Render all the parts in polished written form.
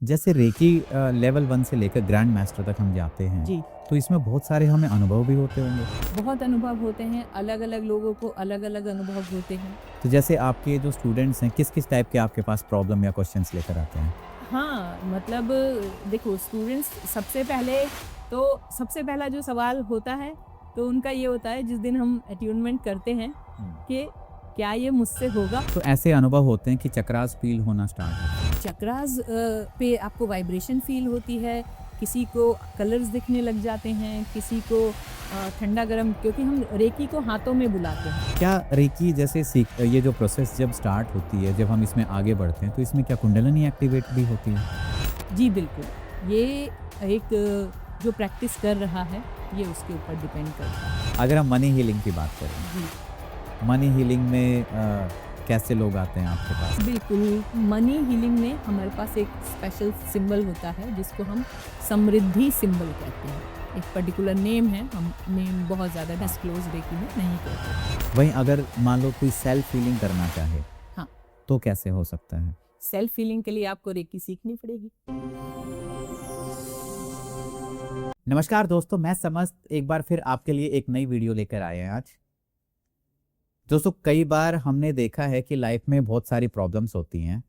जैसे recce level 1 से लेकर ग्रैंड मास्टर तक हम जाते हैं, जी, तो इसमें बहुत सारे हमें अनुभव भी होते होंगे। बहुत अनुभव होते हैं, अलग-अलग लोगों को अलग-अलग अनुभव होते हैं। तो जैसे आपके जो स्टूडेंट्स हैं, किस-किस टाइप के आपके पास प्रॉब्लम या क्वेश्चंस लेकर आते हैं? हाँ, मतलब देखो स्टूडेंट्स सबसे पहला जो सवाल होता है, तो उनका ये होता है जिस दिन हम अट्यूनमेंट करते हैं कि क्या ये मुझसे होगा? तो ऐसे अनुभव होते हैं कि चक्रास फील होना स्टार्ट होता है। चक्रास पे आपको वाइब्रेशन फ़ील होती है, किसी को कलर्स दिखने लग जाते हैं, किसी को ठंडा-गरम क्योंकि हम रेकी को हाथों में बुलाते हैं। क्या रेकी जैसे सीख ये जो प्रोसेस जब स्टार्ट होती है, जब हम इसमें आगे बढ़ते हैं, तो इसमें क्या कुंडलिनी एक्टिवेट भी होती है? जी, बिल्कुल। ये एक जो प्रैक्टिस कर रहा है, ये उसके ऊपर डिपेंड करता है। अगर हम मनी हीलिंग की बात करें, जी, मनी हीलिंग में कैसे लोग आते हैं आपके पास? बिल्कुल। मनी हीलिंग में हमारे पास एक स्पेशल सिंबल होता है, जिसको हम समृद्धि सिंबल कहते हैं। एक पर्टिकुलर नेम है, हम नेम बहुत ज़्यादा डिस्क्लोज़ रेकी में नहीं करते। वहीं अगर मान लो कोई सेल्फ हीलिंग करना चाहे, हाँ, तो कैसे हो सकता है? सेल्फ हीलिंग के लिए आपको रेकी सीखनी पड़ेगी। नमस्कार दोस्तों, मैं समस्त एक बार फिर आपके लिए एक नई वीडियो लेकर आए हैं आज। दोस्तों, कई बार हमने देखा है कि लाइफ में बहुत सारी प्रॉब्लम्स होती हैं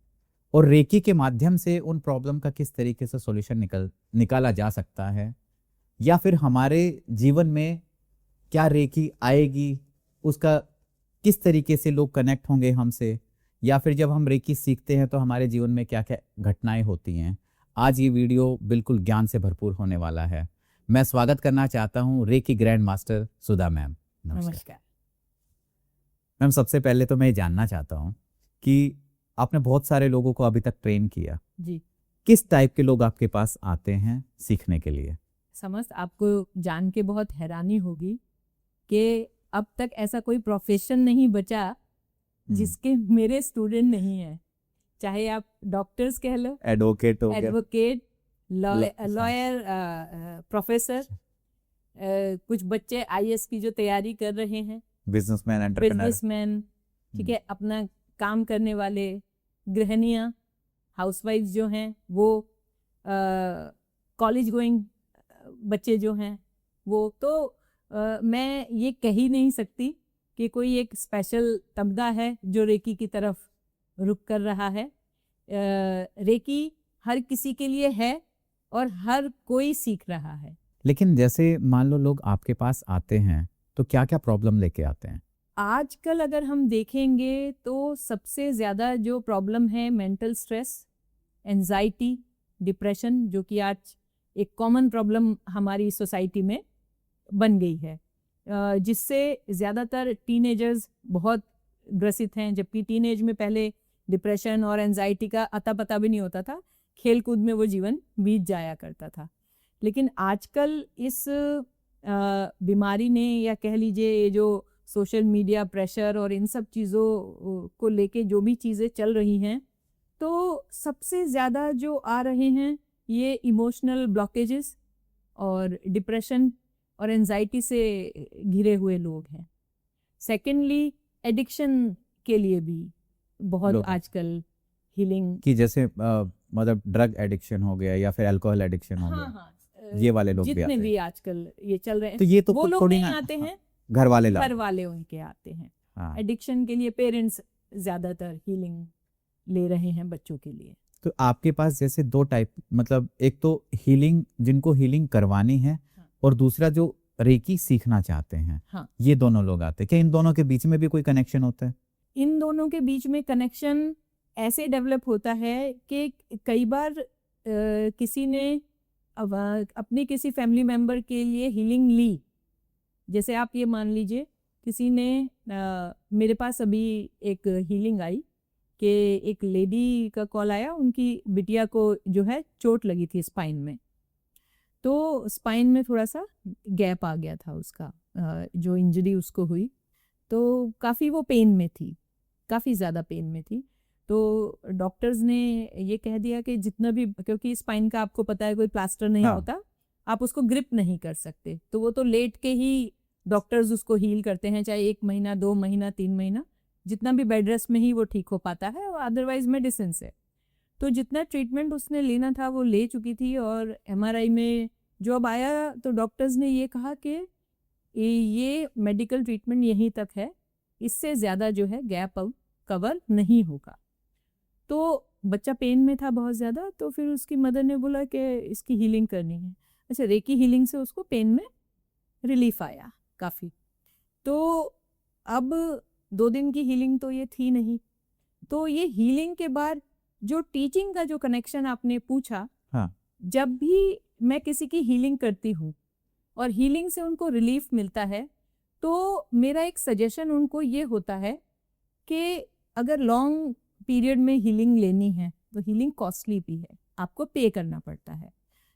और रेकी के माध्यम से उन प्रॉब्लम का किस तरीके से सॉल्यूशन निकाला जा सकता है, या फिर हमारे जीवन में क्या रेकी आएगी, उसका किस तरीके से लोग कनेक्ट होंगे हमसे, या फिर जब हम रेकी सीखते हैं तो हमारे जीवन में क्या क्या घटनाएं होती हैं। आज ये वीडियो बिल्कुल ज्ञान से भरपूर होने वाला है। मैं स्वागत करना चाहता हूँ रेकी ग्रैंड मास्टर सुधा मैम। नमस्कार नमस्कार। मैम। सबसे पहले तो मैं ये जानना चाहता हूँ कि आपने बहुत सारे लोगों को अभी तक ट्रेन किया, जी, किस टाइप के लोग आपके पास आते हैं सीखने के लिए? समस्त आपको जान के बहुत हैरानी होगी कि अब तक ऐसा कोई प्रोफ़ेशन नहीं बचा, जिसके मेरे स्टूडेंट नहीं हैं। चाहे आप डॉक्टर्स कह लो, एडवोकेट हो गया, एडवोकेट, हाँ, लॉयर, प्रोफेसर, कुछ बच्चे आईएएस की जो तैयारी कर रहे हैं, बिजनेसमैन, एंटरप्रेन्योर। बिजनेसमैन, ठीक है, अपना काम करने वाले, गृहिणियाँ, हाउसवाइफ जो हैं वो, कॉलेज गोइंग बच्चे जो हैं वो, तो मैं ये कह ही नहीं सकती कि कोई एक स्पेशल तबका है जो रेकी की तरफ रुख कर रहा है। रेकी हर किसी के लिए है और हर कोई सीख रहा है। लेकिन जैसे मान लो लोग आपके पास आते हैं, तो क्या क्या प्रॉब्लम लेके आते हैं? आजकल अगर हम देखेंगे तो सबसे ज़्यादा जो प्रॉब्लम है मेंटल स्ट्रेस, एंजाइटी, डिप्रेशन, जो कि आज एक कॉमन प्रॉब्लम हमारी सोसाइटी में बन गई है, जिससे ज़्यादातर टीनेजर्स बहुत ग्रसित हैं, जबकि टीनेज में पहले डिप्रेशन और एंजाइटी का अता पता भी नहीं होता था, खेल कूद में वो जीवन बीत जाया करता था। लेकिन आजकल इस बीमारी ने, या कह लीजिए ये जो सोशल मीडिया प्रेशर और इन सब चीज़ों को लेके जो भी चीज़ें चल रही हैं, तो सबसे ज़्यादा जो आ रहे हैं ये इमोशनल ब्लॉकेजेस और डिप्रेशन और एंजाइटी से घिरे हुए लोग हैं। सेकेंडली, एडिक्शन के लिए भी बहुत लोग आजकल हीलिंग। कि जैसे मतलब ड्रग एडिक्शन हो गया या फिर अल्कोहल एडिक्शन हो हाँ, गया, हाँ, ये वाले लोग भी जितने आते हैं। भी आजकल ये चल रहे हैं, तो ये तो वो लोग थोड़ी नहीं ना, आते हाँ, हैं, घर वाले घर लाते वाले उनके आते हैं। हाँ। एडिक्शन के लिए पेरेंट्स ज़्यादातर हीलिंग ले रहे हैं बच्चों के लिए। तो आपके पास जैसे दो टाइप, मतलब एक तो हीलिंग जिनको हीलिंग करवानी है, हाँ। और दूसरा जो रेकी सीखना चाहते हैं, हाँ, ये दोनों लोग आते हैं। क्या इन दोनों के बीच में भी कोई कनेक्शन होता है? इन दोनों के बीच में कनेक्शन ऐसे डेवलप होता है कि कई बार किसी ने अपने किसी फैमिली मेंबर के लिए हीलिंग ली। जैसे आप ये मान लीजिए, किसी ने मेरे पास अभी एक हीलिंग आई कि एक लेडी का कॉल आया, उनकी बिटिया को जो है चोट लगी थी स्पाइन में, तो स्पाइन में थोड़ा सा गैप आ गया था उसका, जो इंजरी उसको हुई, तो काफ़ी वो पेन में थी, काफ़ी ज़्यादा पेन में थी। तो डॉक्टर्स ने ये कह दिया कि जितना भी, क्योंकि स्पाइन का आपको पता है कोई प्लास्टर नहीं हाँ। होता, आप उसको ग्रिप नहीं कर सकते, तो वो तो लेट के ही डॉक्टर्स उसको हील करते हैं, चाहे 1 महीना, 2 महीना, 3 महीना, जितना भी बेड रेस्ट में ही वो ठीक हो पाता है, और अदरवाइज मेडिसिन से। तो जितना ट्रीटमेंट उसने लेना था वो ले चुकी थी, और एमआरआई में जो अब आया तो डॉक्टर्स ने ये कहा कि ये मेडिकल ट्रीटमेंट यहीं तक है, इससे ज़्यादा जो है गैप अब कवर नहीं होगा। तो बच्चा पेन में था बहुत ज़्यादा, तो फिर उसकी मदर ने बोला कि इसकी हीलिंग करनी है। अच्छा, रेकी हीलिंग से उसको पेन में रिलीफ आया काफ़ी। तो अब 2 दिन की हीलिंग तो ये थी नहीं, तो ये हीलिंग के बाद जो टीचिंग का जो कनेक्शन आपने पूछा, हाँ। जब भी मैं किसी की हीलिंग करती हूँ और हीलिंग से उनको रिलीफ मिलता है, तो मेरा एक सजेशन उनको ये होता है कि अगर लॉन्ग पीरियड में हीलिंग लेनी है तो हीलिंग कॉस्टली भी है, आपको पे करना पड़ता है।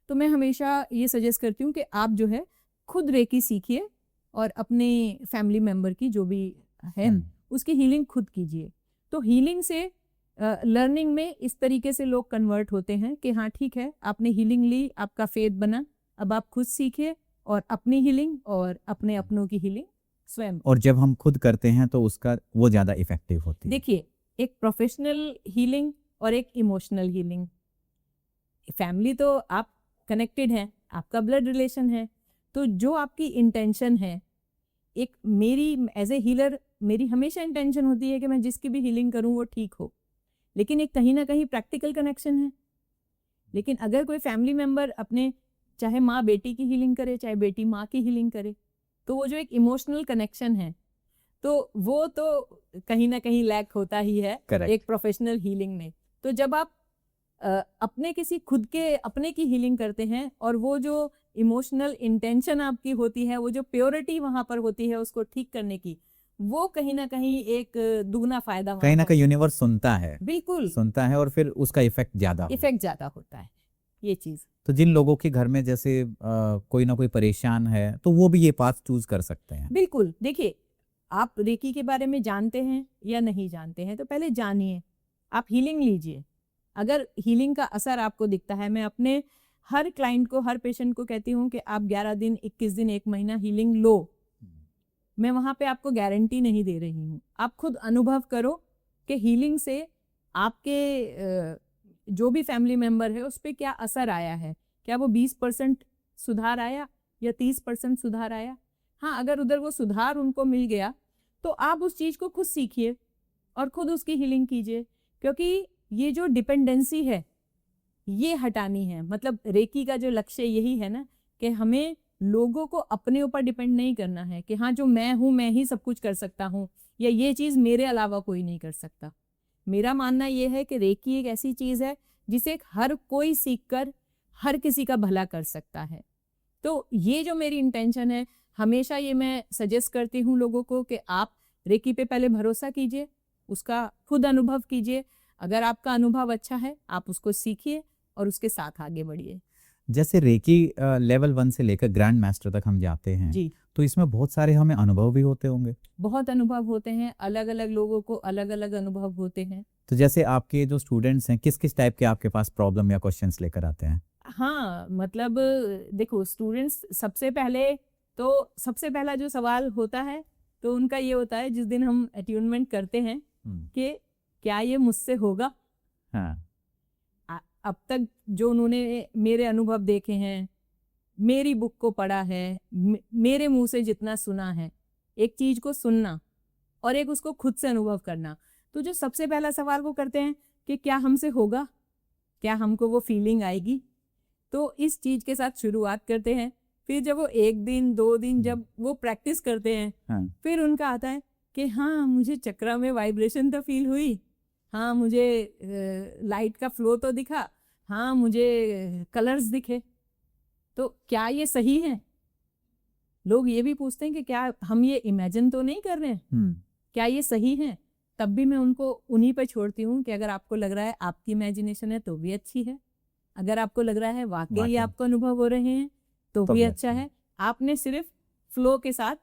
तो मैं हमेशा ये सजेस्ट करती हूँ कि आप जो है खुद रेकी सीखिए और अपने फैमिली मेम्बर की जो भी है उसकी हीलिंग खुद कीजिए। तो हीलिंग से लर्निंग में इस तरीके से लोग कन्वर्ट होते हैं कि हाँ ठीक है, आपने हीलिंग ली, आपका फेथ बना, अब आप खुद सीखिए और अपनी हीलिंग और अपने अपनों की हीलिंग स्वयं। और जब हम खुद करते हैं तो उसका वो ज़्यादा इफेक्टिव होती है। देखिए, एक प्रोफेशनल हीलिंग और एक इमोशनल हीलिंग, फैमिली तो आप कनेक्टेड हैं, आपका ब्लड रिलेशन है, तो जो आपकी इंटेंशन है, एक मेरी एज ए हीलर मेरी हमेशा इंटेंशन होती है कि मैं जिसकी भी हीलिंग करूं वो ठीक हो, लेकिन एक कहीं ना कहीं प्रैक्टिकल कनेक्शन है। लेकिन अगर कोई फैमिली मेम्बर अपने, चाहे माँ बेटी की हीलिंग करे, चाहे बेटी माँ की हीलिंग करे, तो वो जो एक इमोशनल कनेक्शन है, तो वो तो कहीं ना कहीं लैक होता ही है Correct. एक प्रोफेशनल हीलिंग में। तो जब आप अपने किसी खुद के अपने की हीलिंग करते हैं और वो जो इमोशनल इंटेंशन आपकी होती है, वो जो प्योरिटी वहां पर होती है उसको ठीक करने की, वो कहीं ना कहीं एक दुगना फायदा कहीं ना कहीं यूनिवर्स सुनता है, बिल्कुल सुनता है और फिर उसका इफेक्ट ज़्यादा इफेक्ट ज्यादा होता है ये चीज। तो जिन लोगों के घर में जैसे कोई ना कोई परेशान है तो वो भी ये पाथ चूज कर सकते हैं। बिल्कुल, देखिए, आप रेकी के बारे में जानते हैं या नहीं जानते हैं तो पहले जानिए, आप हीलिंग लीजिए। अगर हीलिंग का असर आपको दिखता है, मैं अपने हर क्लाइंट को, हर पेशेंट को कहती हूँ कि आप 11 दिन, 21 दिन, 1 महीना हीलिंग लो। मैं वहाँ पे आपको गारंटी नहीं दे रही हूँ, आप खुद अनुभव करो कि हीलिंग से आपके जो भी फैमिली मेम्बर है उस पर क्या असर आया है, क्या वो 20% सुधार आया या 30% सुधार आया। हाँ, अगर उधर वो सुधार उनको मिल गया तो आप उस चीज़ को खुद सीखिए और खुद उसकी हीलिंग कीजिए, क्योंकि ये जो डिपेंडेंसी है ये हटानी है। मतलब रेकी का जो लक्ष्य यही है ना कि हमें लोगों को अपने ऊपर डिपेंड नहीं करना है कि हाँ जो मैं हूँ मैं ही सब कुछ कर सकता हूँ या ये चीज़ मेरे अलावा कोई नहीं कर सकता। मेरा मानना ये है कि रेकी एक ऐसी चीज़ है जिसे हर कोई सीखकर हर किसी का भला कर सकता है। तो ये जो मेरी इंटेंशन है, हमेशा ये मैं सजेस्ट करती हूँ लोगों को कि आप रेकी पे पहले भरोसा कीजिए, उसका खुद अनुभव कीजिए। अगर आपका अनुभव अच्छा है आप उसको सीखिए और उसके साथ आगे बढ़िए। जैसे रेकी लेवल 1 से लेकर ग्रैंड मास्टर तक हम जाते हैं जी, तो इसमें बहुत सारे हमें अनुभव भी होते होंगे। बहुत अनुभव होते हैं, अलग अलग लोगों को अलग अलग अनुभव होते हैं। तो जैसे आपके जो स्टूडेंट्स हैं किस किस टाइप के आपके पास प्रॉब्लम या क्वेश्चंस लेकर आते हैं? हाँ, मतलब देखो, स्टूडेंट्स सबसे पहला जो सवाल होता है तो उनका ये होता है, जिस दिन हम अट्यूनमेंट करते हैं कि क्या ये मुझसे होगा। हाँ। अब तक जो उन्होंने मेरे अनुभव देखे हैं, मेरी बुक को पढ़ा है, मेरे मुंह से जितना सुना है, एक चीज को सुनना और एक उसको खुद से अनुभव करना, तो जो सबसे पहला सवाल वो करते हैं कि क्या हमसे होगा, क्या हमको वो फीलिंग आएगी। तो इस चीज के साथ शुरुआत करते हैं। फिर जब वो 1 दिन 2 दिन जब वो प्रैक्टिस करते हैं, हाँ। फिर उनका आता है कि हाँ मुझे चक्रा में वाइब्रेशन तो फील हुई, हाँ मुझे लाइट का फ्लो तो दिखा, हाँ मुझे कलर्स दिखे। तो क्या ये सही है? लोग ये भी पूछते हैं कि क्या हम ये इमेजिन तो नहीं कर रहे हैं, क्या ये सही है? तब भी मैं उनको उन्हीं पर छोड़ती हूँ कि अगर आपको लग रहा है आपकी इमेजिनेशन है तो भी अच्छी है, अगर आपको लग रहा है वाकई आपको अनुभव हो रहे हैं तो भी अच्छा है। आपने सिर्फ फ्लो के साथ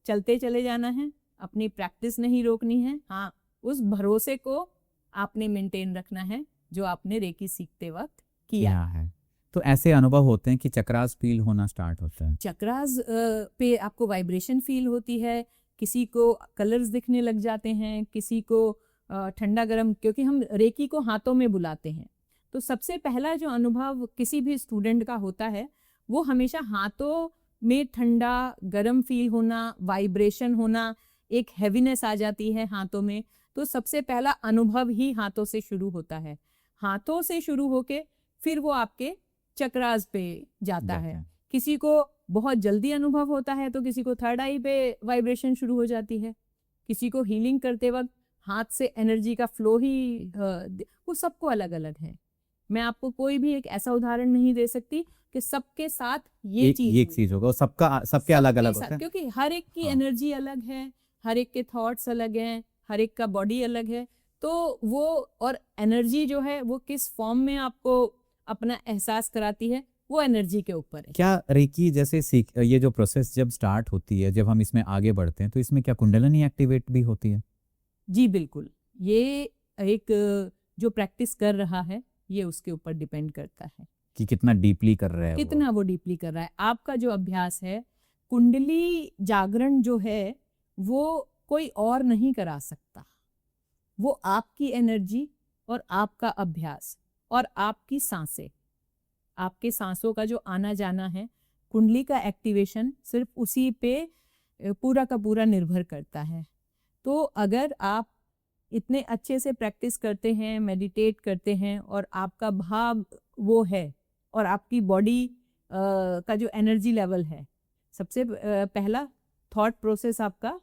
चलते चले जाना है, अपनी प्रैक्टिस नहीं रोकनी है। हाँ, उस भरोसे को आपने मेंटेन रखना है जो आपने रेकी सीखते वक्त किया है। तो ऐसे अनुभव होते हैं कि चक्रास फील होना स्टार्ट होता है। चक्रास पे आपको वाइब्रेशन फील होती है, किसी को कलर्स दिखने लग जाते हैं, किसी को ठंडा गर्म, क्योंकि हम रेकी को हाथों में बुलाते हैं। तो सबसे पहला जो अनुभव किसी भी स्टूडेंट का होता है वो हमेशा हाथों में ठंडा गरम फील होना, वाइब्रेशन होना, एक हैवीनेस आ जाती है हाथों में। तो सबसे पहला अनुभव ही हाथों से शुरू होता है। हाथों से शुरू होके फिर वो आपके चक्रास पे जाता है। किसी को बहुत जल्दी अनुभव होता है तो किसी को थर्ड आई पे वाइब्रेशन शुरू हो जाती है। किसी को हीलिंग करते वक्त हाथ से एनर्जी का फ्लो ही वो सबको अलग अलग है। मैं आपको कोई भी एक ऐसा उदाहरण नहीं दे सकती कि सबके साथ ये चीज होगा, सबके अलग अलग होता है, क्योंकि हर एक की हाँ। एनर्जी अलग है, हर एक के थॉट्स अलग हैं, हर एक का बॉडी अलग है। तो वो और एनर्जी जो है वो किस फॉर्म में आपको अपना एहसास कराती है वो एनर्जी के ऊपर है। क्या रेकी जैसे ये जो प्रोसेस जब स्टार्ट होती है, जब हम इसमें आगे बढ़ते हैं, तो इसमें क्या कुंडलिनी एक्टिवेट भी होती है? जी बिल्कुल, ये एक जो प्रैक्टिस कर रहा है ये उसके ऊपर डिपेंड करता है कि कितना डीपली कर रहा है, कितना वो डीपली कर रहा है। आपका जो अभ्यास है, कुंडली जागरण जो है वो कोई और नहीं करा सकता। वो आपकी एनर्जी और आपका अभ्यास और आपकी सांसें, आपके सांसों का जो आना जाना है, कुंडली का एक्टिवेशन सिर्फ उसी पे पूरा का पूरा निर्भर करता है। तो अगर आप इतने अच्छे से प्रैक्टिस करते हैं, मेडिटेट करते हैं और आपका भाव वो है और आपकी बॉडी का जो एनर्जी लेवल है, सबसे पहला थॉट प्रोसेस आपका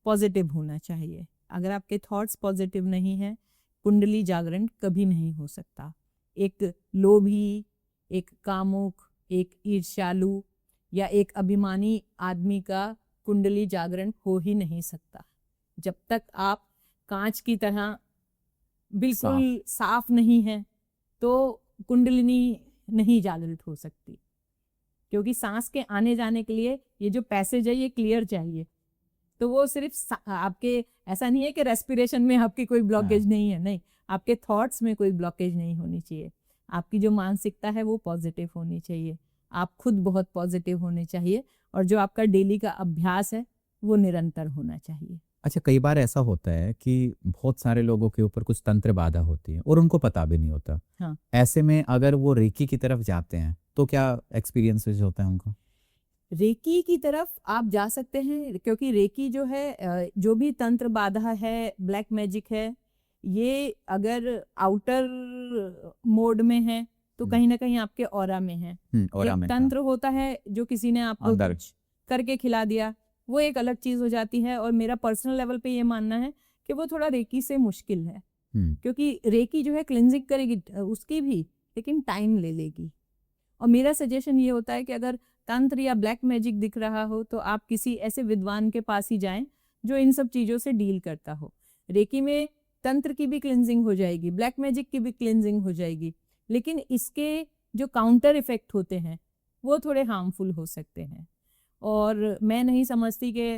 पॉजिटिव होना चाहिए। अगर आपके थॉट्स पॉजिटिव नहीं हैं, कुंडली जागरण कभी नहीं हो सकता। एक लोभी, एक कामुक, एक ईर्ष्यालु या एक अभिमानी आदमी का कुंडली जागरण हो ही नहीं सकता। जब तक आप कांच की तरह बिल्कुल साफ नहीं है तो कुंडलिनी नहीं जागृत हो सकती, क्योंकि सांस के आने जाने के लिए ये जो पैसेज है ये क्लियर चाहिए। तो वो सिर्फ आपके ऐसा नहीं है कि रेस्पिरेशन में आपकी कोई ब्लॉकेज नहीं है, नहीं, आपके थॉट्स में कोई ब्लॉकेज नहीं होनी चाहिए। आपकी जो मानसिकता है वो पॉजिटिव होनी चाहिए, आप खुद बहुत पॉजिटिव होने चाहिए और जो आपका डेली का अभ्यास है वो निरंतर होना चाहिए। अच्छा, कई बार ऐसा होता है कि बहुत सारे लोगों के ऊपर कुछ तंत्र बाधा होती है और उनको पता भी नहीं होता। हाँ। ऐसे में अगर वो रेकी की तरफ जाते हैं तो क्या एक्सपीरियंसेस होता है उनको? रेकी की तरफ आप जा सकते हैं, क्योंकि रेकी जो है, जो भी तंत्र बाधा है, ब्लैक मैजिक है, ये अगर आउटर मोड में है तो कहीं ना कहीं आपके ऑरा में है। एक तंत्र होता है जो किसी ने आपको कुछ करके खिला दिया, वो एक अलग चीज हो जाती है। और मेरा पर्सनल लेवल पे ये मानना है कि वो थोड़ा रेकी से मुश्किल है, क्योंकि रेकी जो है क्लिंजिंग करेगी उसकी भी, लेकिन टाइम ले लेगी। और मेरा सजेशन ये होता है कि अगर तंत्र या ब्लैक मैजिक दिख रहा हो तो आप किसी ऐसे विद्वान के पास ही जाएं जो इन सब चीज़ों से डील करता हो। रेकी में तंत्र की भी क्लिंजिंग हो जाएगी, ब्लैक मैजिक की भी क्लिंजिंग हो जाएगी, लेकिन इसके जो काउंटर इफेक्ट होते हैं वो थोड़े हार्मफुल हो सकते हैं। और मैं नहीं समझती कि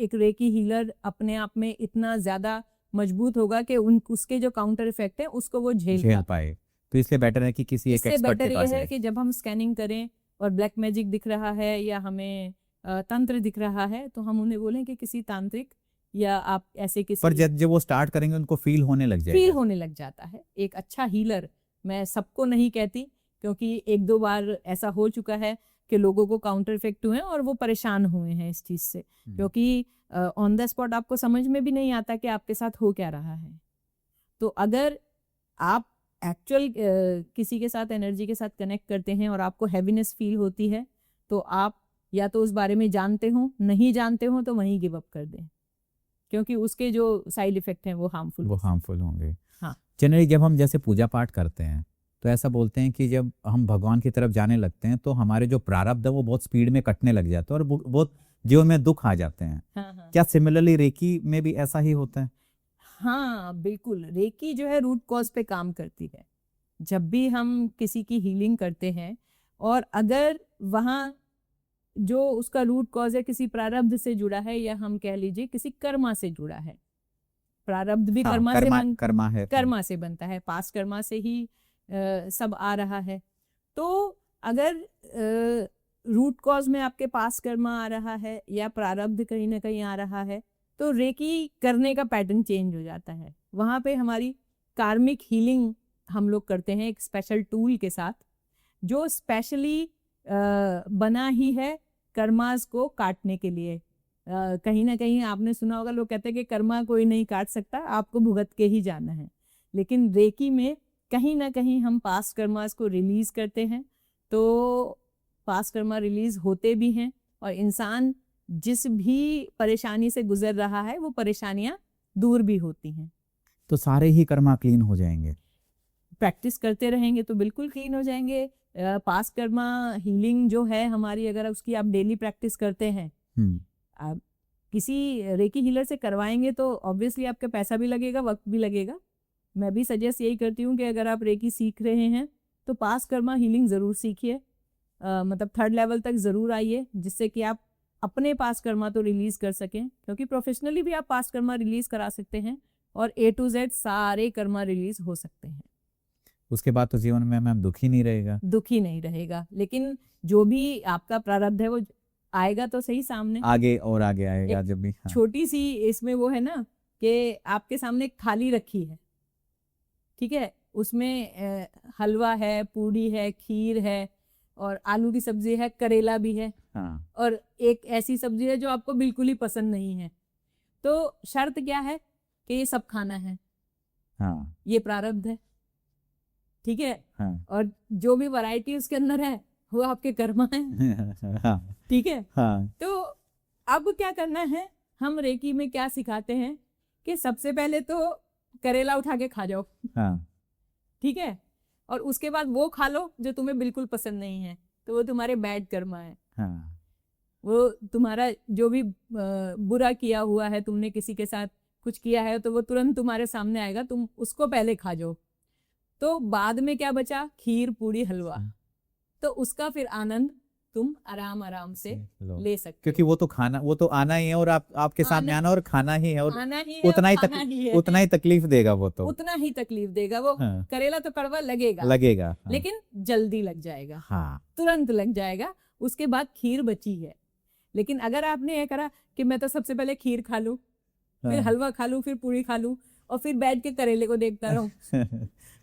एक रेकी हीलर अपने आप में इतना ज़्यादा मजबूत होगा कि उसके जो काउंटर इफेक्ट है उसको वो झेल पाए। तो इसलिए बेटर है कि किसी एक एक्सपर्ट के पास है कि जब हम स्कैनिंग करें और ब्लैक मैजिक दिख रहा है या हमें तंत्र दिख रहा है तो हम उन्हें बोलें कि किसी तांत्रिक या आप ऐसे किसी, पर जब वो स्टार्ट करेंगे उनको फील होने लग जाता है। एक अच्छा हीलर, मैं सबको नहीं कहती क्योंकि एक दो बार ऐसा हो चुका है कि लोगों को काउंटर इफेक्ट हुए और वो परेशान हुए हैं इस चीज़ से, क्योंकि ऑन द स्पॉट आपको समझ में भी नहीं आता कि आपके साथ हो क्या रहा है। तो अगर आप एक्चुअल किसी के साथ एनर्जी के साथ कनेक्ट करते हैं और आपको हैवीनेस फील होती है तो आप या तो उस बारे में जानते हो, नहीं जानते हो तो वहीं गिव अप कर दें, क्योंकि उसके जो साइड इफेक्ट हैं वो हार्मफुल होंगे। हाँ। जनरली जब हम जैसे पूजा पाठ करते हैं तो ऐसा बोलते हैं कि जब हम भगवान की तरफ जाने लगते हैं तो हमारे जो प्रारब्ध है वो बहुत स्पीड में कटने लग जाता है और बहुत जीवन में दुख आ जाते हैं। हाँ। क्या सिमिलरली रेकी में भी ऐसा ही होता है? हाँ बिल्कुल, रेकी जो है रूट कॉज पे काम करती है। जब भी हम किसी की हीलिंग करते हैं और अगर वहाँ जो उसका रूट कॉज है किसी प्रारब्ध से जुड़ा है या हम कह लीजिए किसी कर्मा से जुड़ा है, प्रारब्ध भी कर्मा से बनता है, पास्ट कर्मा से ही सब आ रहा है। तो अगर रूट कॉज में आपके पास कर्मा आ रहा है या प्रारब्ध कहीं ना कहीं आ रहा है तो रेकी करने का पैटर्न चेंज हो जाता है। वहाँ पे हमारी कार्मिक हीलिंग हम लोग करते हैं एक स्पेशल टूल के साथ जो स्पेशली बना ही है कर्मास को काटने के लिए। कहीं ना कहीं आपने सुना होगा, लोग कहते हैं कि कर्मा कोई नहीं काट सकता, आपको भुगत के ही जाना है। लेकिन रेकी में कहीं ना कहीं हम पास्ट कर्मास को रिलीज करते हैं, तो पास्ट कर्मा रिलीज होते भी हैं और इंसान जिस भी परेशानी से गुजर रहा है वो परेशानियां दूर भी होती हैं। तो सारे ही कर्मा क्लीन हो जाएंगे? प्रैक्टिस करते रहेंगे तो बिल्कुल क्लीन हो जाएंगे। पास्ट कर्मा हीलिंग जो है हमारी, अगर उसकी आप डेली प्रैक्टिस करते हैं, आप किसी रेकी हीलर से करवाएंगे तो ऑब्वियसली आपका पैसा भी लगेगा, वक्त भी लगेगा। मैं भी सजेस्ट यही करती हूँ कि अगर आप रेकी सीख रहे हैं तो पास्ट कर्मा हीलिंग ज़रूर सीखिए, मतलब 3rd लेवल तक ज़रूर आइए, जिससे कि आप अपने पास्ट कर्मा तो रिलीज़ कर सकें, क्योंकि प्रोफेशनली भी आप पास्ट कर्मा रिलीज़ करा सकते हैं और A to Z सारे कर्मा रिलीज़ हो सकते हैं। उसके बाद तो जीवन में मैम दुख ही नहीं रहेगा? दुख ही नहीं रहेगा, लेकिन जो भी आपका प्रारब्ध है वो आएगा तो सही सामने, आगे और आगे आएगा जब भी। हाँ। छोटी सी इसमें वो है ना कि आपके सामने थाली रखी है, ठीक है, उसमें हलवा है, पूड़ी है, खीर है और आलू की सब्जी है, करेला भी है। हाँ। और एक ऐसी सब्जी है जो आपको बिल्कुल ही पसंद नहीं है, तो शर्त क्या है कि ये सब खाना है। हाँ। ये प्रारब्ध है, ठीक है। हाँ। और जो भी वैरायटी उसके अंदर है वो आपके कर्मा है, हाँ। ठीक है। हाँ। तो अब क्या करना है, हम रेकी में क्या सिखाते हैं कि सबसे पहले तो करेला उठा के खा जाओ, हाँ। ठीक है, और उसके बाद वो खा लो जो तुम्हें बिल्कुल पसंद नहीं है, तो वो तुम्हारे बैड कर्मा है। हाँ। वो तुम्हारा जो भी बुरा किया हुआ है, तुमने किसी के साथ कुछ किया है, तो वो तुरंत तुम्हारे सामने आएगा, तुम उसको पहले खा जाओ। तो बाद में क्या बचा, खीर, पूड़ी, हलवा, तो उसका फिर आनंद तुम आराम आराम से ले सकते, क्योंकि वो तो खाना, वो तो आना ही है और आपके सामने आना और खाना ही है, और आना ही है, उतना ही तकलीफ देगा वो तो। उतना ही तकलीफ देगा वो। हाँ। करेला तो कड़वा लगेगा, हाँ। लेकिन जल्दी लग जाएगा। हाँ। तुरंत लग जाएगा। उसके बाद खीर बची है, लेकिन अगर आपने ये करा कि मैं तो सबसे पहले खीर खा लूं, फिर हाँ। हलवा खा लूं, फिर पूरी खा लूं और फिर बैठ के करेले को देखता रहूं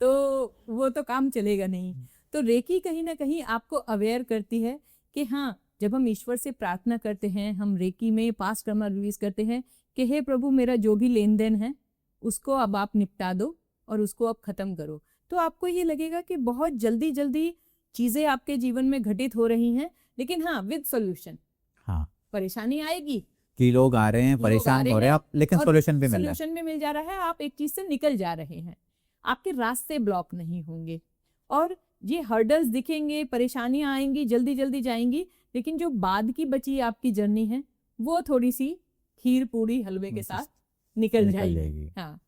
तो वो तो काम चलेगा नहीं। तो रेकी कहीं ना कहीं आपको अवेयर करती है कि हाँ, जब हम ईश्वर से प्रार्थना करते हैं, हम रेकी में पास्ट कर्मा रिलीज करते हैं कि हे प्रभु, मेरा जो भी लेन देन है उसको अब आप निपटा दो और उसको अब खत्म करो, तो आपको ये लगेगा कि बहुत जल्दी जल्दी चीजें आपके जीवन में घटित हो रही हैं। लेकिन हाँ, विद सॉल्यूशन। हाँ। परेशानी आएगी कि लोग आ रहे हैं, परेशान हो रहे हैं आप, लेकिन सॉल्यूशन भी मिल रहा है। सॉल्यूशन भी मिल जा रहा है, आप एक चीज से निकल जा रहे हैं, आपके रास्ते ब्लॉक नहीं होंगे और ये हर्डल्स दिखेंगे, परेशानियां आएंगी, जल्दी जल्दी जाएंगी, लेकिन जो बाद की बची आपकी जर्नी है वो थोड़ी सी खीर, पूड़ी, हलवे के साथ निकल जाएगी। हाँ।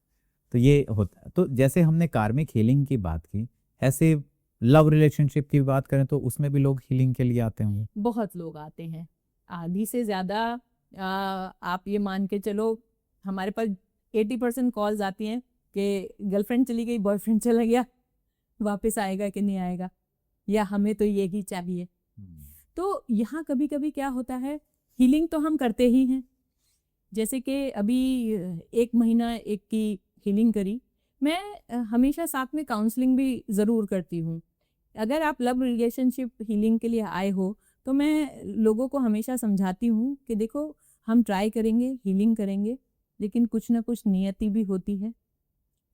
तो ये होता, तो जैसे हमने कार्मिक हीलिंग की बात की, ऐसे लव रिलेशनशिप की बात करें तो उसमें भी लोग हीलिंग के लिए आते होंगे? बहुत लोग आते हैं, आधी से ज्यादा। आप ये मान के चलो, हमारे पास 80% कॉल्स आती हैं कि गर्लफ्रेंड चली गई, बॉयफ्रेंड चला गया, वापस आएगा कि नहीं आएगा, या हमें तो ये ही चाहिए। तो यहाँ कभी कभी क्या होता है, हीलिंग तो हम करते ही हैं, जैसे कि अभी 1 महीना एक की हीलिंग करी। मैं हमेशा साथ में काउंसलिंग भी ज़रूर करती हूँ। अगर आप लव रिलेशनशिप हीलिंग के लिए आए हो तो मैं लोगों को हमेशा समझाती हूँ कि देखो, हम ट्राई करेंगे, हीलिंग करेंगे, लेकिन कुछ ना कुछ नियति भी होती है।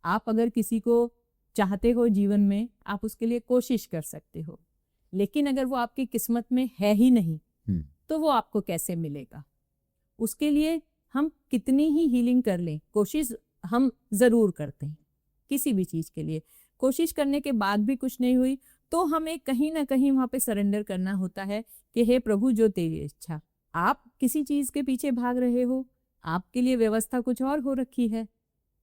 आप अगर किसी को चाहते हो जीवन में, आप उसके लिए कोशिश कर सकते हो, लेकिन अगर वो आपकी किस्मत में है ही नहीं तो वो आपको कैसे मिलेगा। उसके लिए हम कितनी ही हीलिंग कर लें, कोशिश हम ज़रूर करते हैं किसी भी चीज़ के लिए। कोशिश करने के बाद भी कुछ नहीं हुई तो हमें कहीं ना कहीं वहाँ पे सरेंडर करना होता है कि हे प्रभु, जो तेरी इच्छा। आप किसी चीज़ के पीछे भाग रहे हो, आपके लिए व्यवस्था कुछ और हो रखी है,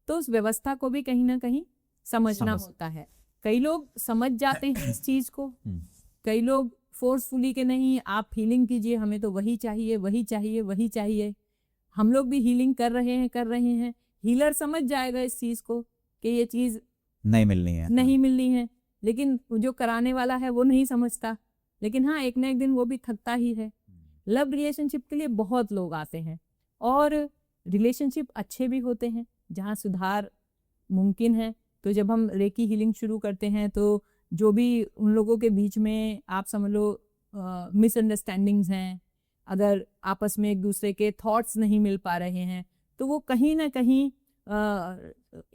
तो उस व्यवस्था को भी कहीं ना कहीं समझना होता है। कई लोग समझ जाते हैं इस चीज़ को, कई लोग फोर्सफुली के नहीं, आप हीलिंग कीजिए, हमें तो वही चाहिए, वही चाहिए, वही चाहिए। हम लोग भी हीलिंग कर रहे हैं। हीलर समझ जाएगा इस चीज़ को कि ये चीज़ नहीं मिलनी है, लेकिन जो कराने वाला है वो नहीं समझता। लेकिन हाँ, एक ना एक दिन वो भी थकता ही है। लव रिलेशनशिप के लिए बहुत लोग आते हैं और रिलेशनशिप अच्छे भी होते हैं जहाँ सुधार मुमकिन है, तो जब हम रेकी हीलिंग शुरू करते हैं तो जो भी उन लोगों के बीच में आप समझ लो मिसअंडरस्टैंडिंग्स हैं, अगर आपस में एक दूसरे के थॉट्स नहीं मिल पा रहे हैं, तो वो कहीं ना कहीं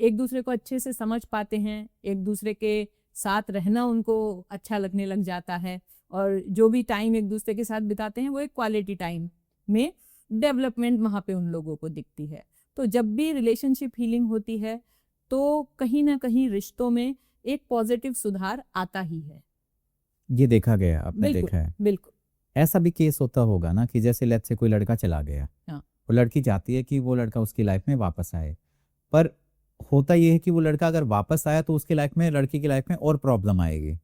एक दूसरे को अच्छे से समझ पाते हैं, एक दूसरे के साथ रहना उनको अच्छा लगने लग जाता है, और जो भी टाइम एक दूसरे के साथ बिताते हैं वो एक क्वालिटी टाइम में डेवलपमेंट वहाँ पे उन लोगों को दिखती है। तो जब भी रिलेशनशिप हीलिंग होती है तो कहीं ना कहीं रिश्तों में एक पॉजिटिव सुधार आता ही है। ये देखा गया, आपने बिल्कुल, देखा है। बिल्कुल। ऐसा भी केस होता होगा ना कि जैसे लेट्स से कोई लड़का चला गया, हाँ। वो लड़की चाहती है कि वो लड़का उसकी लाइफ में वापस आए, पर होता ये है कि वो लड़का अगर वापस आया तो उसकी लाइफ में, लड़की की लाइफ में और प्रॉब्लम आएगी।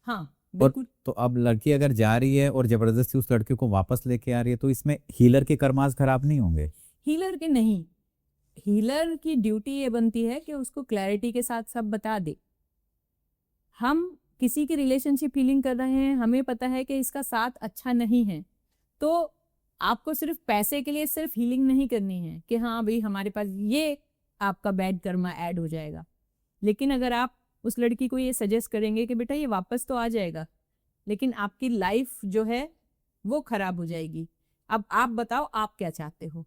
हाँ, और बिल्कुल। तो अब लड़की अगर जा रही है और जबरदस्ती उस लड़के को वापस लेके आ रही है, तो इसमें हीलर के कर्मास खराब नहीं होंगे? हीलर के नहीं, हीलर की ड्यूटी ये बनती है कि उसको क्लैरिटी के साथ सब बता दे। हम किसी की रिलेशनशिप हीलिंग कर रहे हैं, हमें पता है कि इसका साथ अच्छा नहीं है, तो आपको सिर्फ पैसे के लिए सिर्फ हीलिंग नहीं करनी है कि हाँ भाई हमारे पास ये आपका बैड कर्मा ऐड हो जाएगा। लेकिन अगर आप उस लड़की को ये सजेस्ट करेंगे कि बेटा ये वापस तो आ जाएगा, लेकिन आपकी लाइफ जो है वो खराब हो जाएगी, अब आप बताओ आप क्या चाहते हो?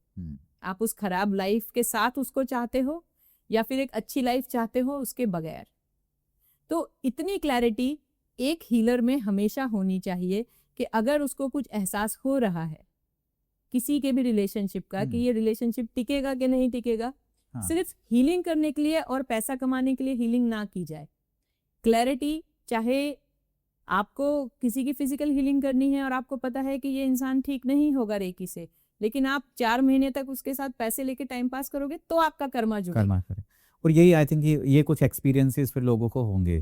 आप उस खराब लाइफ के साथ उसको चाहते हो या फिर एक अच्छी लाइफ चाहते हो उसके बगैर? तो इतनी क्लैरिटी एक हीलर में हमेशा होनी चाहिए कि अगर उसको कुछ एहसास हो रहा है किसी के भी रिलेशनशिप का कि ये रिलेशनशिप टिकेगा कि नहीं टिकेगा, सिर्फ हीलिंग करने के लिए और पैसा कमाने के लिए हीलिंग ना की जाए। क्लैरिटी, चाहे आपको किसी की फिजिकल हीलिंग करनी है और आपको पता है कि ये इंसान ठीक नहीं होगा रेकी से, लेकिन आप 4 महीने तक उसके साथ पैसे लेके टाइम पास करोगे तो आपका कर्मा जुड़ेगा। कर्मा करे। और यही आई थिंक ये कुछ एक्सपीरियंसेस फिर लोगों को होंगे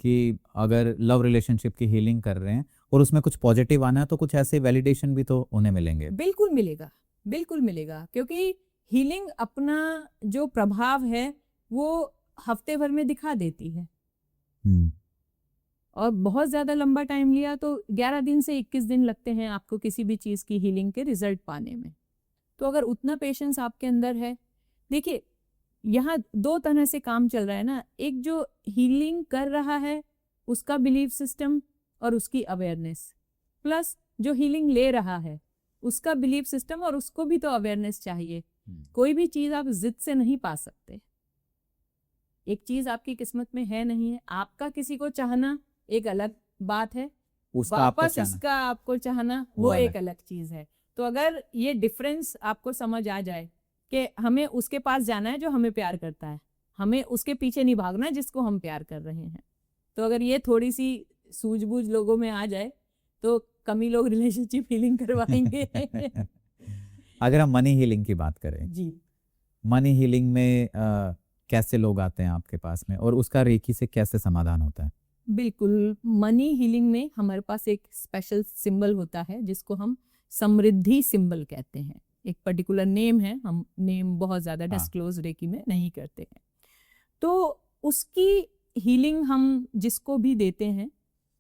कि अगर लव रिलेशनशिप की हीलिंग कर रहे हैं और उसमें कुछ पॉजिटिव आना है, तो कुछ ऐसे वैलिडेशन भी तो उन्हें मिलेंगे। बिल्कुल मिलेगा, बिल्कुल मिलेगा, क्योंकि हीलिंग अपना जो प्रभाव है वो हफ्ते भर में दिखा देती है। और बहुत ज़्यादा लंबा टाइम लिया तो 11 दिन से 21 दिन लगते हैं आपको किसी भी चीज़ की हीलिंग के रिजल्ट पाने में। तो अगर उतना पेशेंस आपके अंदर है, देखिए यहाँ 2 तरह से काम चल रहा है ना, एक जो हीलिंग कर रहा है उसका बिलीफ सिस्टम और उसकी अवेयरनेस, प्लस जो हीलिंग ले रहा है उसका बिलीफ सिस्टम और उसको भी तो अवेयरनेस चाहिए। कोई भी चीज़ आप जिद से नहीं पा सकते। एक चीज़ आपकी किस्मत में है नहीं है, आपका किसी को चाहना एक अलग बात है, वापस इसका आपको चाहना वो एक अलग चीज है। तो अगर ये डिफरेंस आपको समझ आ जाए कि हमें उसके पास जाना है जो हमें प्यार करता है, हमें उसके पीछे नहीं भागना है जिसको हम प्यार कर रहे हैं, तो अगर ये थोड़ी सी सूझबूझ लोगों में आ जाए तो कम ही लोग रिलेशनशिप हीलिंग करवाएंगे। अगर हम मनी हीलिंग की बात करें जी, मनी हीलिंग में कैसे लोग आते हैं आपके पास में और उसका रेकी से कैसे समाधान होता है? बिल्कुल। मनी हीलिंग में हमारे पास एक स्पेशल सिंबल होता है जिसको हम समृद्धि सिंबल कहते हैं। एक पर्टिकुलर नेम है, हम नेम बहुत ज़्यादा डिस्क्लोज रेकी में नहीं करते हैं। तो उसकी हीलिंग हम जिसको भी देते हैं,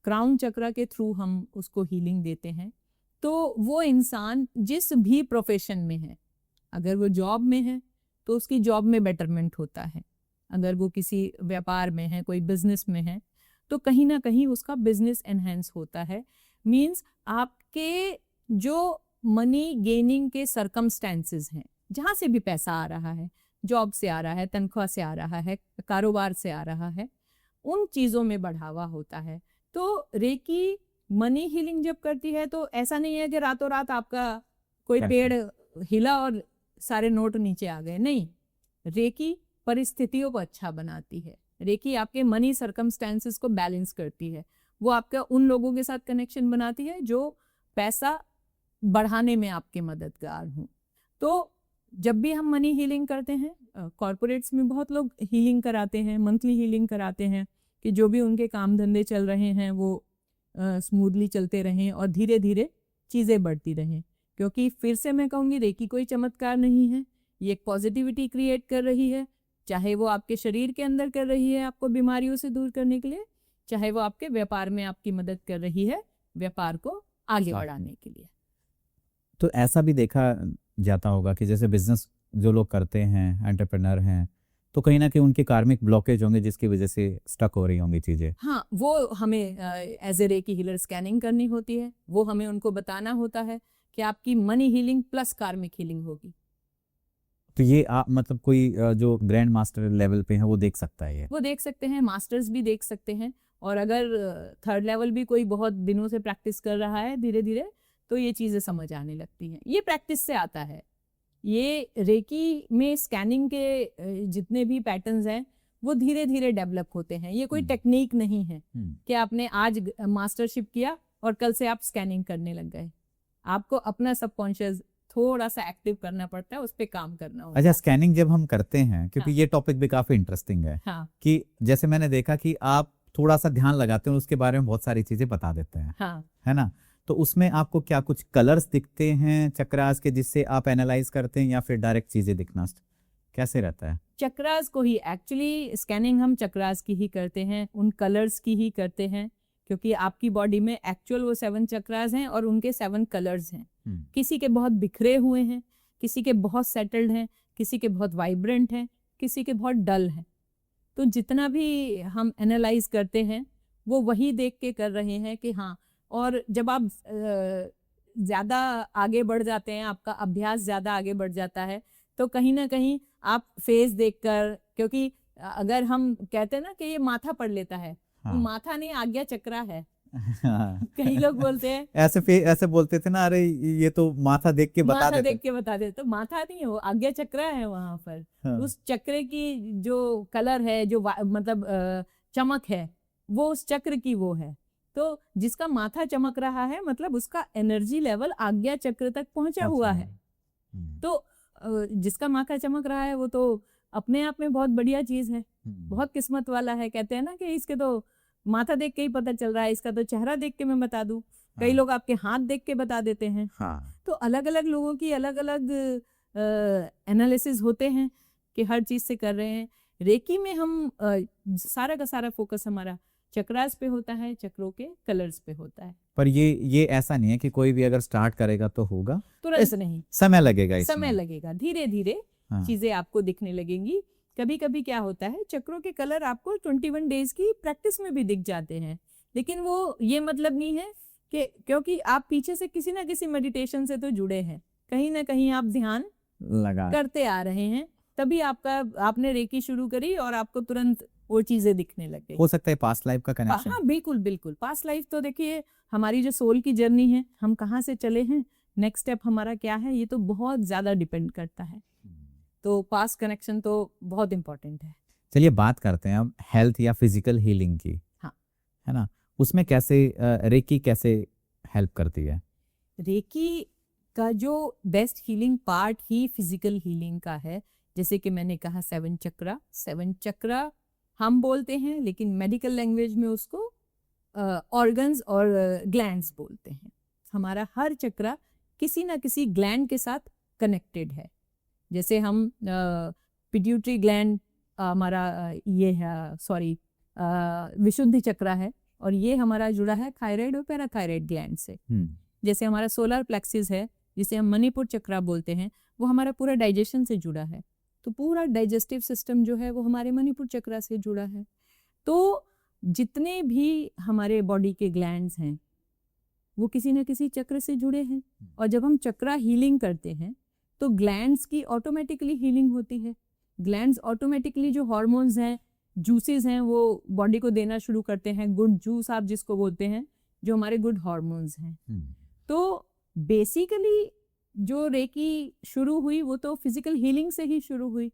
क्राउन चक्रा के थ्रू हम उसको हीलिंग देते हैं। तो वो इंसान जिस भी प्रोफेशन में है, अगर वो जॉब में है तो उसकी जॉब में बेटरमेंट होता है, अगर वो किसी व्यापार में है, कोई बिजनेस में है, तो कहीं ना कहीं उसका बिजनेस एनहेंस होता है। मींस आपके जो मनी गेनिंग के सर्कमस्टेंसेस हैं, जहाँ से भी पैसा आ रहा है, जॉब से आ रहा है, तनख्वाह से आ रहा है, कारोबार से आ रहा है, उन चीज़ों में बढ़ावा होता है। तो रेकी मनी हीलिंग जब करती है तो ऐसा नहीं है कि रातों रात आपका कोई पेड़ हिला और सारे नोट नीचे आ गए, नहीं। रेकी परिस्थितियों को अच्छा बनाती है, रेकी आपके मनी सर्कमस्टेंसेस को बैलेंस करती है, वो आपका उन लोगों के साथ कनेक्शन बनाती है जो पैसा बढ़ाने में आपके मददगार हों। तो जब भी हम मनी हीलिंग करते हैं, कॉर्पोरेट्स में बहुत लोग हीलिंग कराते हैं, मंथली हीलिंग कराते हैं कि जो भी उनके काम धंधे चल रहे हैं वो स्मूथली चलते रहें और धीरे धीरे चीज़ें बढ़ती रहें। क्योंकि फिर से मैं कहूँगी रेकी कोई चमत्कार नहीं है, ये एक पॉजिटिविटी क्रिएट कर रही है, चाहे वो आपके शरीर के अंदर कर रही है आपको बीमारियों से दूर करने के लिए, चाहे वो आपके व्यापार में आपकी मदद कर रही है व्यापार को आगे बढ़ाने के लिए। तो ऐसा भी देखा जाता होगा कि जैसे बिजनेस जो लोग करते हैं, एंटरप्रेन्योर हैं, तो कहीं ना कहीं उनके कार्मिक ब्लॉकेज होंगे जिसकी वजह से स्टक हो रही होंगी चीजें। हाँ, वो हमें as a reiki healer scanning करनी होती है। वो हमें उनको बताना होता है कि आपकी मनी हीलिंग प्लस कार्मिक हीलिंग होगी। तो ये आप मतलब कोई जो ग्रैंड मास्टर लेवल पे है वो देख सकता है ये? वो देख सकते हैं, मास्टर्स भी देख सकते हैं, और अगर थर्ड लेवल भी कोई बहुत दिनों से प्रैक्टिस कर रहा है धीरे धीरे, तो ये चीज़ें समझ आने लगती हैं। ये प्रैक्टिस से आता है। ये रेकी में स्कैनिंग के जितने भी पैटर्न्स हैं वो धीरे धीरे डेवलप होते हैं। ये कोई टेक्निक नहीं है कि आपने आज मास्टरशिप किया और कल से आप स्कैनिंग करने लग गए। आपको अपना सबकॉन्शियस थोड़ा सा एक्टिव करना पड़ता है, उस पर काम करना होता है। अच्छा, स्कैनिंग जब हम करते हैं, क्योंकि हाँ। ये टॉपिक भी काफी इंटरेस्टिंग है, हाँ कि जैसे मैंने देखा कि आप थोड़ा सा ध्यान लगाते हैं और उसके बारे में बहुत सारी चीजें बता देते हैं, हाँ है ना? तो उसमें आपको क्या कुछ कलर्स दिखते हैं चक्रास के जिससे आप एनालाइज करते हैं, या फिर डायरेक्ट चीजें दिखना कैसे रहता है? चक्रास को ही एक्चुअली स्कैनिंग हम चक्रास की ही करते हैं, उन कलर्स की ही करते हैं, क्योंकि आपकी बॉडी में एक्चुअल वो 7 चक्रास हैं और उनके 7 कलर्स हैं। किसी के बहुत बिखरे हुए हैं, किसी के बहुत सेटल्ड हैं, किसी के बहुत वाइब्रेंट हैं, किसी के बहुत डल हैं। तो जितना भी हम एनालाइज करते हैं वो वही देख के कर रहे हैं कि हाँ। और जब आप ज़्यादा आगे बढ़ जाते हैं, आपका अभ्यास ज़्यादा आगे बढ़ जाता है, तो कहीं ना कहीं आप फेस देखकर, क्योंकि अगर हम कहते हैं ना कि ये माथा पढ़ लेता है, हाँ। वो माथा नहीं, आज्ञा चक्रा है। हाँ। कई लोग बोलते हैं ऐसे बोलते थे ना, अरे ये तो माथा देख के बता माथा देते। देख के बता देते, तो माथा नहीं है वो, आज्ञा चक्रा है वहां पर। हाँ। उस चक्र की जो कलर है, जो मतलब चमक है, वो उस चक्र की वो है। तो जिसका माथा चमक रहा है मतलब उसका एनर्जी लेवल आज्ञा चक्र तक पहुंचा हुआ है। तो जिसका माथा चमक रहा है वो तो अपने आप में बहुत बढ़िया चीज है, बहुत किस्मत वाला है। कहते हैं ना कि इसके तो माथा देख के ही पता चल रहा है, इसका तो चेहरा देख के मैं बता दूं। कई लोग आपके हाथ देख के बता देते हैं। हाँ। तो अलग अलग लोगों की अलग अलग एनालिसिस होते हैं कि हर चीज से कर रहे हैं। रेकी में हम सारा का सारा फोकस हमारा चक्रास पे होता है, चक्रों के कलर्स पे होता है। पर ये ऐसा नहीं है कि कोई भी अगर स्टार्ट करेगा तो होगा, तुरंत नहीं, समय लगेगा इसमें। समय लगेगा, धीरे धीरे हाँ। चीजें आपको दिखने लगेंगी। कभी कभी क्या होता है, चक्रों के कलर आपको 21 डेज की प्रैक्टिस में भी दिख जाते हैं, लेकिन वो ये मतलब नहीं है कि क्योंकि आप पीछे से किसी ना किसी मेडिटेशन से तो जुड़े हैं, कहीं ना कहीं आप ध्यान लगा करते आ रहे हैं, तभी आपने रेकी शुरू करी और आपको तुरंत वो चीजें दिखने लग गई। हो सकता है पास्ट लाइफ का कनेक्शन। हाँ बिल्कुल बिल्कुल, पास्ट लाइफ तो देखिए हमारी जो सोल की जर्नी है, हम कहाँ से चले हैं, नेक्स्ट स्टेप हमारा क्या है, ये तो बहुत ज्यादा डिपेंड करता है। तो पास्ट कनेक्शन तो बहुत इंपॉर्टेंट है। चलिए बात करते हैं अब हेल्थ या फिजिकल हीलिंग की। हाँ। है ना, उसमें कैसे रेकी कैसे हेल्प करती है? रेकी का जो बेस्ट हीलिंग पार्ट ही फिजिकल हीलिंग का है। जैसे कि मैंने कहा 7 चक्रा हम बोलते हैं, लेकिन मेडिकल लैंग्वेज में उसको ऑर्गन्स और ग्लैंड्स बोलते हैं। हमारा हर चक्रा किसी ना किसी ग्लैंड के साथ कनेक्टेड है। जैसे हम पिट्यूटरी ग्लैंड हमारा ये है, सॉरी विशुद्धि चक्रा है, और ये हमारा जुड़ा है थायराइड और पैराथायराइड ग्लैंड से। जैसे हमारा सोलर प्लेक्सिस है, जिसे हम मणिपुर चक्रा बोलते हैं, वो हमारा पूरा डाइजेशन से जुड़ा है। तो पूरा डाइजेस्टिव सिस्टम जो है वो हमारे मणिपुर चक्रा से जुड़ा है। तो जितने भी हमारे बॉडी के ग्लैंड्स हैं वो किसी न किसी चक्र से जुड़े हैं, और जब हम चक्रा हीलिंग करते हैं तो ग्लैंड्स की ऑटोमेटिकली हीलिंग होती है। ग्लैंड्स ऑटोमेटिकली जो हार्मोन्स हैं, जूसेस हैं, वो बॉडी को देना शुरू करते हैं। गुड जूस आप जिसको बोलते हैं, जो हमारे गुड हार्मोन्स हैं। तो बेसिकली जो रेकी शुरू हुई वो तो फिजिकल हीलिंग से ही शुरू हुई।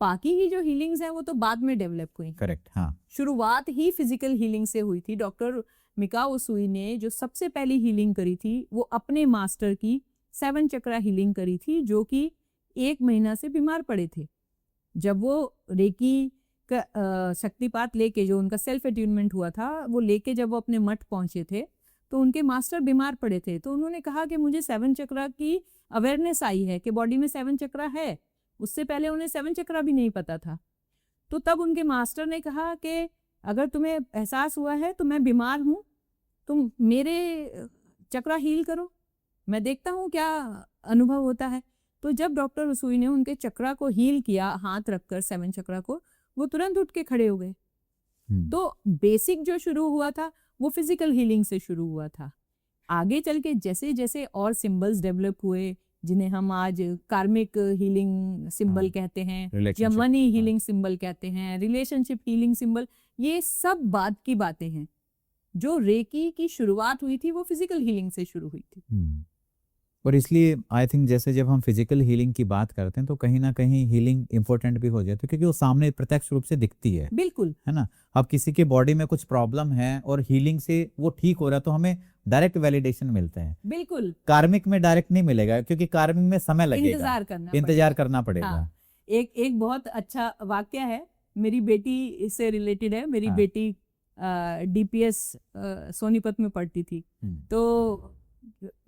बाकी की जो हीलिंग्स हैं वो तो बाद में डेवलप हुई। करेक्ट, हाँ। शुरुआत ही फिजिकल हीलिंग से हुई थी। डॉक्टर मिकाओ सुई ने जो सबसे पहली हीलिंग करी थी वो अपने मास्टर की 7 चक्रा हीलिंग करी थी, जो कि 1 महीना से बीमार पड़े थे। जब वो रेकी का शक्तिपात लेके, जो उनका सेल्फ अट्यूनमेंट हुआ था, वो लेके जब वो अपने मठ पहुंचे थे तो उनके मास्टर बीमार पड़े थे। तो उन्होंने कहा कि मुझे 7 चक्रा की अवेयरनेस आई है कि बॉडी में 7 चक्रा है। उससे पहले उन्हें 7 चक्रा भी नहीं पता था। तो तब उनके मास्टर ने कहा कि अगर तुम्हें एहसास हुआ है तो मैं बीमार हूँ, तुम मेरे चक्रा हील करो, मैं देखता हूँ क्या अनुभव होता है। तो जब डॉक्टर रसोई ने उनके चक्रा को हील किया, हाथ रखकर 7 चक्रा को, वो तुरंत उठ के खड़े हो गए। तो बेसिक जो शुरू हुआ था वो फिजिकल हीलिंग से शुरू हुआ था। आगे चल के जैसे जैसे और सिंबल्स डेवलप हुए, जिन्हें हम आज कार्मिक हीलिंग सिंबल कहते हैं, या Relationship, मनी हीलिंग सिंबल कहते हैं, रिलेशनशिप हीलिंग सिंबल, ये सब बाद की बातें हैं। जो रेकी की शुरुआत हुई थी वो फिजिकल हीलिंग से शुरू हुई थी। और इसलिए आई थिंक जैसे जब हम फिजिकल हीलिंग की बात करते हैं तो कहीं ना कहीं हीलिंग इंपॉर्टेंट भी हो जाती है, क्योंकि वो सामने प्रत्यक्ष रूप से दिखती है बिल्कुल, ना। अब किसी के बॉडी में कुछ प्रॉब्लम है और हीलिंग से वो ठीक हो रहा है तो हमें डायरेक्ट वैलिडेशन मिलता है। बिल्कुल कार्मिक में डायरेक्ट नहीं मिलेगा, क्योंकि कार्मिक में समय लगेगा, इंतजार करना पड़ेगा। हाँ, एक बहुत अच्छा वाक्य है, मेरी बेटी से रिलेटेड है। मेरी हाँ। बेटी DPS सोनीपत में पढ़ती थी। तो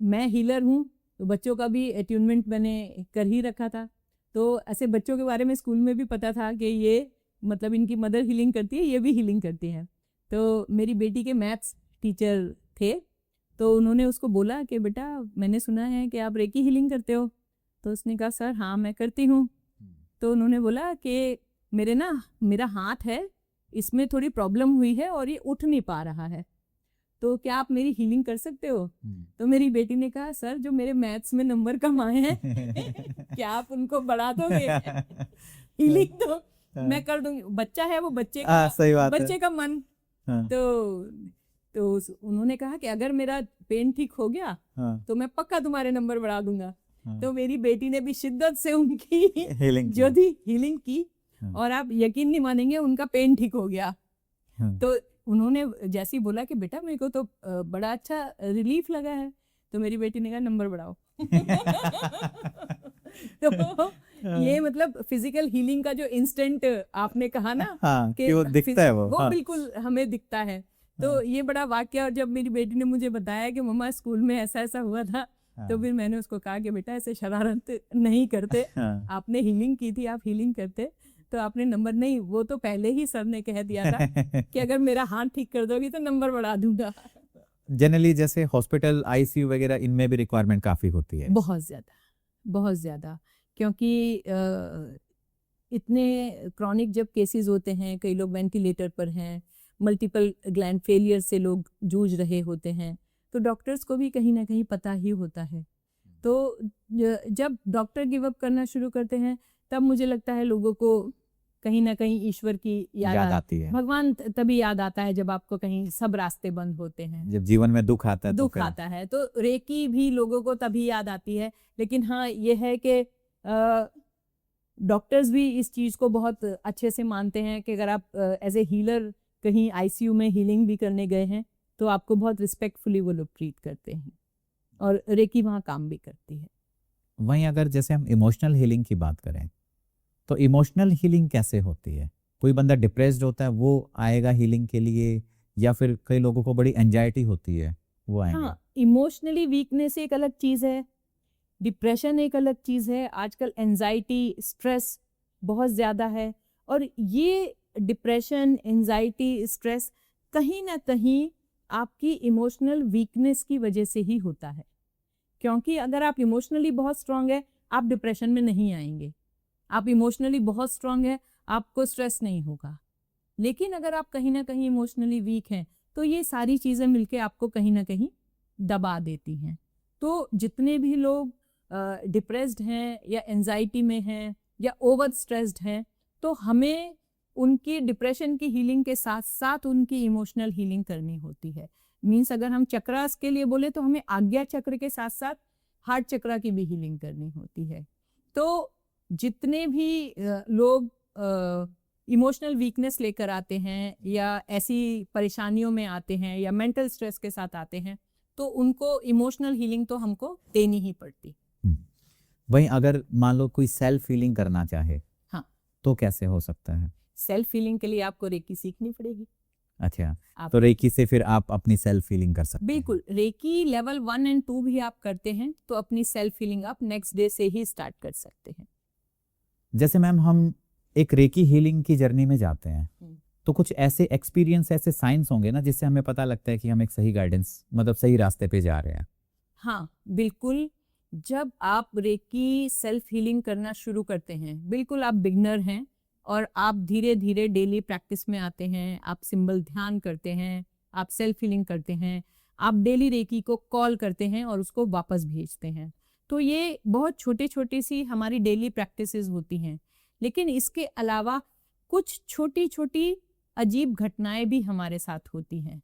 मैं हीलर हूँ, तो बच्चों का भी अट्यूनमेंट मैंने कर ही रखा था। तो ऐसे बच्चों के बारे में स्कूल में भी पता था कि ये मतलब इनकी मदर हीलिंग करती है, ये भी हीलिंग करती है। तो मेरी बेटी के मैथ्स टीचर थे, तो उन्होंने उसको बोला कि बेटा मैंने सुना है कि आप रेकी हीलिंग करते हो। तो उसने कहा सर हाँ मैं करती हूँ। तो उन्होंने बोला कि मेरा हाथ है, इसमें थोड़ी प्रॉब्लम हुई है और ये उठ नहीं पा रहा है, तो क्या आप मेरी हीलिंग कर सकते हो? तो मेरी बेटी ने कहा सर जो मेरे मैथ्स में नंबर कम आए हैं क्या आप उनको बढ़ा दोगे? हीलिंग तो मैं कर दूंगी। बच्चा है वो, बच्चे का सही बात है। बच्चे का मन। तो उन्होंने कहा कि अगर मेरा पेन ठीक हो गया तो मैं पक्का तुम्हारे नंबर बढ़ा दूंगा। तो मेरी बेटी ने भी शिद्दत से उनकी जो थी हीलिंग की, और आप यकीन नहीं मानेंगे उनका पेन ठीक हो गया। तो उन्होंने जैसे ही बोला कि बेटा मेरे को तो बड़ा अच्छा रिलीफ लगा है, तो मेरी बेटी ने कहा नंबर बढ़ाओ। तो ये मतलब फिजिकल हीलिंग का जो इंस्टेंट आपने कहा ना, कि वो दिखता है वो बिल्कुल हमें दिखता है। तो ये बड़ा वाक्य, और जब मेरी बेटी ने मुझे बताया कि मम्मा स्कूल में ऐसा ऐसा हुआ था, तो फिर मैंने उसको कहा कि बेटा ऐसे शरारत नहीं करते, आपने हीलिंग की थी, आप हीलिंग करते तो आपने नंबर नहीं, वो तो पहले ही सर ने कह दिया था कि अगर मेरा हाथ ठीक कर दोगी तो नंबर बढ़ा दूंगा। जनरली जैसे हॉस्पिटल ICU वगैरह इनमें भी रिक्वायरमेंट काफी होती है। बहुत ज्यादा, क्योंकि इतने क्रॉनिक जब केसेस होते हैं, कई लोग वेंटिलेटर पर हैं, मल्टीपल ग्लैंड फेलियर से लोग जूझ रहे होते हैं, तो डॉक्टर्स को भी कहीं ना कहीं पता ही होता है। तो जब डॉक्टर गिव अप करना शुरू करते हैं तब मुझे लगता है लोगों को कहीं ना कहीं ईश्वर की याद आती है। भगवान तभी याद आता है जब आपको कहीं सब रास्ते बंद होते हैं, जब जीवन में दुख आता है तो रेकी भी लोगों को तभी याद आती है। लेकिन हाँ ये है कि डॉक्टर्स भी इस चीज़ को बहुत अच्छे से मानते हैं कि अगर आप एज ए हीलर कहीं ICU में हीलिंग भी करने गए हैं तो आपको बहुत रिस्पेक्टफुली वो लोग ट्रीट करते हैं, और रेकी वहाँ काम भी करती है। वहीं अगर जैसे हम इमोशनल हीलिंग की बात करें तो इमोशनल हीलिंग कैसे होती है? कोई बंदा डिप्रेस्ड होता है वो आएगा हीलिंग के लिए, या फिर कई लोगों को बड़ी एंजाइटी होती है वो आएंगे? हाँ, इमोशनली वीकनेस एक अलग चीज़ है, डिप्रेशन एक अलग चीज़ है। आजकल एंजाइटी स्ट्रेस बहुत ज़्यादा है, और ये डिप्रेशन एंजाइटी स्ट्रेस कहीं ना कहीं आपकी इमोशनल वीकनेस की वजह से ही होता है। क्योंकि अगर आप इमोशनली बहुत स्ट्रांग है आप डिप्रेशन में नहीं आएंगे, आप इमोशनली बहुत स्ट्रांग है आपको स्ट्रेस नहीं होगा। लेकिन अगर आप कहीं ना कहीं इमोशनली वीक हैं तो ये सारी चीज़ें मिलके आपको कहीं ना कहीं दबा देती हैं। तो जितने भी लोग डिप्रेस्ड हैं या एंजाइटी में हैं या ओवर स्ट्रेस्ड हैं, तो हमें उनकी डिप्रेशन की हीलिंग के साथ साथ उनकी इमोशनल हीलिंग करनी होती है। मीन्स अगर हम चक्रास के लिए बोले तो हमें आज्ञा चक्र के साथ साथ हार्ट चक्रा की भी हीलिंग करनी होती है। तो जितने भी लोग इमोशनल वीकनेस लेकर आते हैं या ऐसी परेशानियों में आते हैं या मेंटल स्ट्रेस के साथ आते हैं, तो उनको इमोशनल हीलिंग तो हमको देनी ही पड़ती। वहीं अगर मान लो कोई सेल्फ हीलिंग करना चाहे, हाँ, तो कैसे हो सकता है? सेल्फ हीलिंग के लिए आपको रेकी सीखनी पड़ेगी। अच्छा, तो रेकी से फिर आप अपनी सेल्फ हीलिंग कर सकते हैं? बिल्कुल, रेकी लेवल 1 और 2 भी आप करते हैं तो अपनी सेल्फ हीलिंग आप नेक्स्ट डे से ही स्टार्ट कर सकते हैं। जैसे मैम हम एक रेकी हीलिंग की जर्नी में जाते हैं तो कुछ ऐसे एक्सपीरियंस, ऐसे साइंस होंगे ना जिससे हमें पता लगता है कि हम एक सही गाइडेंस, मतलब सही रास्ते पे जा रहे हैं। हाँ बिल्कुल, जब आप रेकी सेल्फ हीलिंग करना शुरू करते हैं, बिल्कुल आप बिगनर हैं और आप धीरे धीरे डेली प्रैक्टिस में आते हैं, आप सिंबल ध्यान करते हैं, आप सेल्फ हीलिंग करते हैं, आप डेली रेकी को कॉल करते हैं और उसको वापस भेजते हैं। तो ये बहुत छोटे छोटे सी हमारी डेली प्रैक्टिसेस होती हैं, लेकिन इसके अलावा कुछ छोटी छोटी अजीब घटनाएं भी हमारे साथ होती हैं।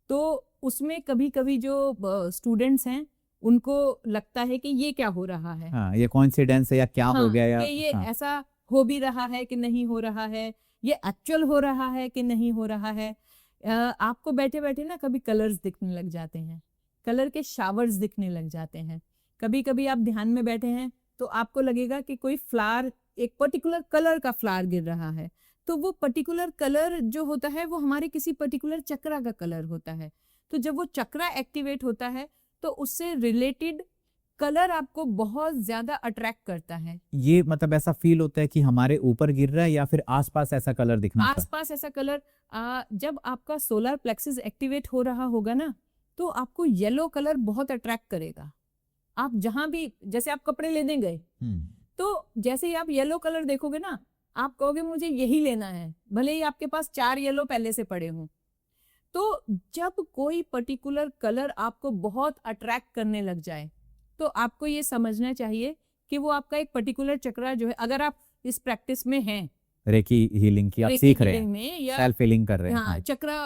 तो उसमें कभी कभी जो स्टूडेंट्स हैं उनको लगता है कि ये क्या हो रहा है, हाँ, ये कोइंसिडेंस है या क्या हो गया, या कि ये ऐसा हो भी रहा है कि नहीं हो रहा है, ये एक्चुअल हो रहा है कि नहीं हो रहा है। आपको बैठे बैठे ना कभी कलर्स दिखने लग जाते हैं, कलर के शावर्स दिखने लग जाते हैं। कभी कभी आप ध्यान में बैठे हैं तो आपको लगेगा कि कोई फ्लावर, एक पर्टिकुलर कलर का फ्लावर गिर रहा है, तो वो पर्टिकुलर कलर जो होता है वो हमारे किसी पर्टिकुलर चक्रा का कलर होता है। तो जब वो चक्रा एक्टिवेट होता है तो उससे रिलेटेड कलर आपको बहुत ज्यादा अट्रैक्ट करता है। ये मतलब ऐसा फील होता है कि हमारे ऊपर गिर रहा है या फिर आसपास ऐसा कलर दिखना था? आसपास ऐसा कलर, जब आपका सोलर प्लेक्सिस एक्टिवेट हो रहा होगा ना, तो आपको येलो कलर बहुत अट्रैक्ट करेगा। आप जहां भी, जैसे आप कपड़े लेने गए, तो जैसे ही आप येलो कलर देखोगे ना, आप कहोगे मुझे यही लेना है, भले ही आपके पास 4 येलो पहले से पड़े हों। तो जब कोई पर्टिकुलर कलर आपको बहुत अट्रैक्ट करने लग जाए, तो आपको ये समझना चाहिए कि वो आपका एक पर्टिकुलर चक्रा जो है, अगर आप इस प्रैक्टिस में हैं, रेकी हीलिंग की आप रेकी सीख रहे हीलिंग हैं, में या सेल्फ हीलिंग कर रहे हैं। हाँ, चक्रा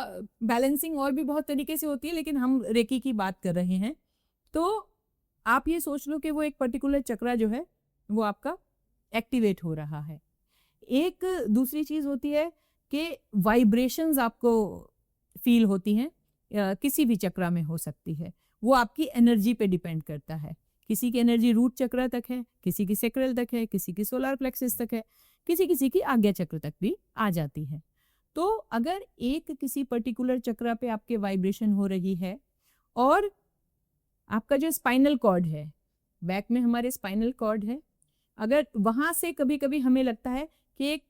बैलेंसिंग और भी बहुत तरीके से होती है, लेकिन हम रेकी की बात कर रहे हैं। तो आप ये सोच लो कि वो एक पर्टिकुलर चक्रा जो है वो आपका एक्टिवेट हो रहा है। एक दूसरी चीज होती है कि वाइब्रेशंस आपको फील होती हैं, किसी भी चक्रा में हो सकती है, वो आपकी एनर्जी पे डिपेंड करता है। किसी की एनर्जी रूट चक्र तक है, किसी की सेक्रल तक है, किसी की सोलर प्लेक्सिस तक है, किसी की आज्ञा चक्र तक भी आ जाती है। तो अगर एक किसी पर्टिकुलर चक्र पे आपके वाइब्रेशन हो रही है, और आपका जो स्पाइनल कॉर्ड है, बैक में हमारे स्पाइनल कॉर्ड है, अगर वहां से कभी कभी हमें लगता है कि एक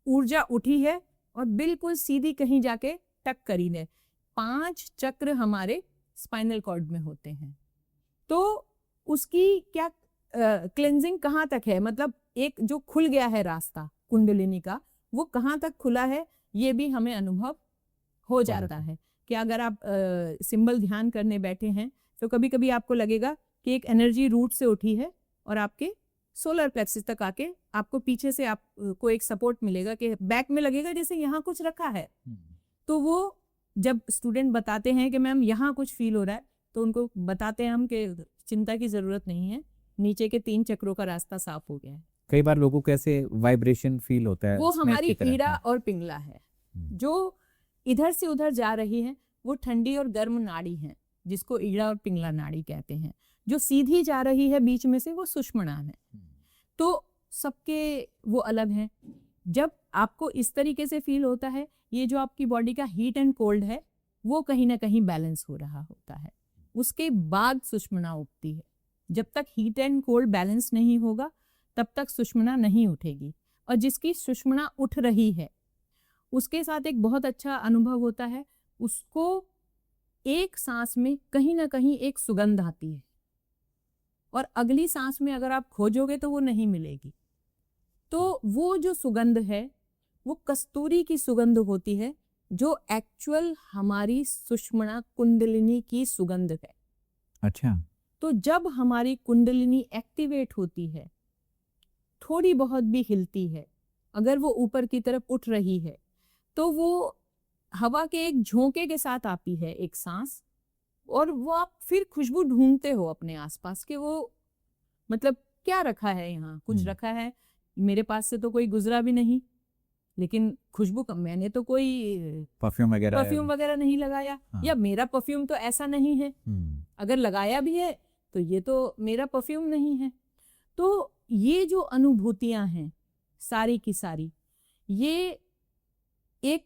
ऊर्जा उठी है और बिल्कुल सीधी कहीं जाके टक करी है, 5 चक्र हमारे स्पाइनल कॉर्ड में होते हैं। तो उसकी क्या क्लेंजिंग कहाँ तक है, मतलब एक जो खुल गया है रास्ता कुंडलिनी का, वो कहाँ तक खुला है, ये भी हमें अनुभव हो जाता है। कि अगर आप सिंबल ध्यान करने बैठे हैं, तो कभी कभी आपको लगेगा कि एक एनर्जी रूट से उठी है और आपके सोलर प्लेक्सिस तक आके आपको पीछे से आपको एक सपोर्ट मिलेगा, कि बैक में लगेगा जैसे यहाँ कुछ रखा है। तो वो जब स्टूडेंट बताते हैं कि मैम यहाँ कुछ फील हो रहा है, तो उनको बताते हैं हम कि चिंता की जरूरत नहीं है, नीचे के 3 चक्रों का रास्ता साफ हो गया है। कई बार लोगों को ऐसे वाइब्रेशन फील होता है, वो स्नेक हमारी की तरह। ईड़ा हाँ। और पिंगला है, जो इधर से उधर जा रही है। वो ठंडी और गर्म नाड़ी है, जिसको ईड़ा और पिंगला नाड़ी कहते हैं। जो सीधी जा रही है बीच में से, वो सुषुम्ना है। तो सबके वो अलग हैं। जब आपको इस तरीके से फील होता है, ये जो आपकी बॉडी का हीट एंड कोल्ड है, वो कहीं ना कहीं बैलेंस हो रहा होता है। उसके बाद सुषुम्ना उठती है। जब तक हीट एंड कोल्ड बैलेंस नहीं होगा, तब तक सुषुम्ना नहीं उठेगी। और जिसकी सुषुम्ना उठ रही है, उसके साथ एक बहुत अच्छा अनुभव होता है। उसको एक सांस में कहीं ना कहीं एक सुगंध आती है, और अगली सांस में अगर आप खोजोगे तो वो नहीं मिलेगी। तो वो जो सुगंध है, वो कस्तूरी की सुगंध होती है, जो एक्चुअल हमारी सुषुम्ना कुंडलिनी की सुगंध है। अच्छा। तो जब हमारी कुंडलिनी एक्टिवेट होती है, थोड़ी बहुत भी हिलती है, अगर वो ऊपर की तरफ उठ रही है, तो वो हवा के एक झोंके के साथ आती है एक सांस, और वो आप फिर खुशबू ढूंढते हो अपने आसपास के, वो मतलब क्या रखा है यहाँ, कुछ रखा है। मेरे पास से तो कोई गुजरा भी नहीं, लेकिन खुशबू मैंने तो कोई परफ्यूम वगैरह नहीं लगाया। हाँ। या मेरा परफ्यूम तो ऐसा नहीं है, अगर लगाया भी है तो ये तो मेरा परफ्यूम नहीं है। तो ये जो अनुभूतियां हैं सारी की सारी, ये एक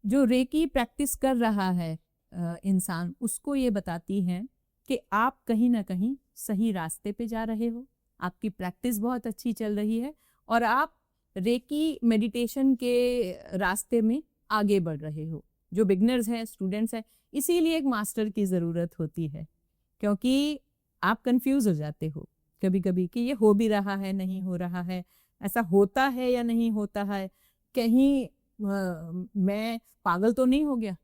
जो रेकी प्रैक्टिस कर रहा है इंसान, उसको ये बताती हैं कि आप कहीं ना कहीं सही रास्ते पे जा रहे हो, आपकी प्रैक्टिस बहुत अच्छी चल रही है, और आप रेकी मेडिटेशन के रास्ते में आगे बढ़ रहे हो। जो बिगनर्स हैं, स्टूडेंट्स हैं, इसीलिए एक मास्टर की ज़रूरत होती है, क्योंकि आप कंफ्यूज हो जाते हो कभी कभी कि ये हो भी रहा है, नहीं हो रहा है, ऐसा होता है या नहीं होता है, कहीं मैं पागल तो नहीं हो गया।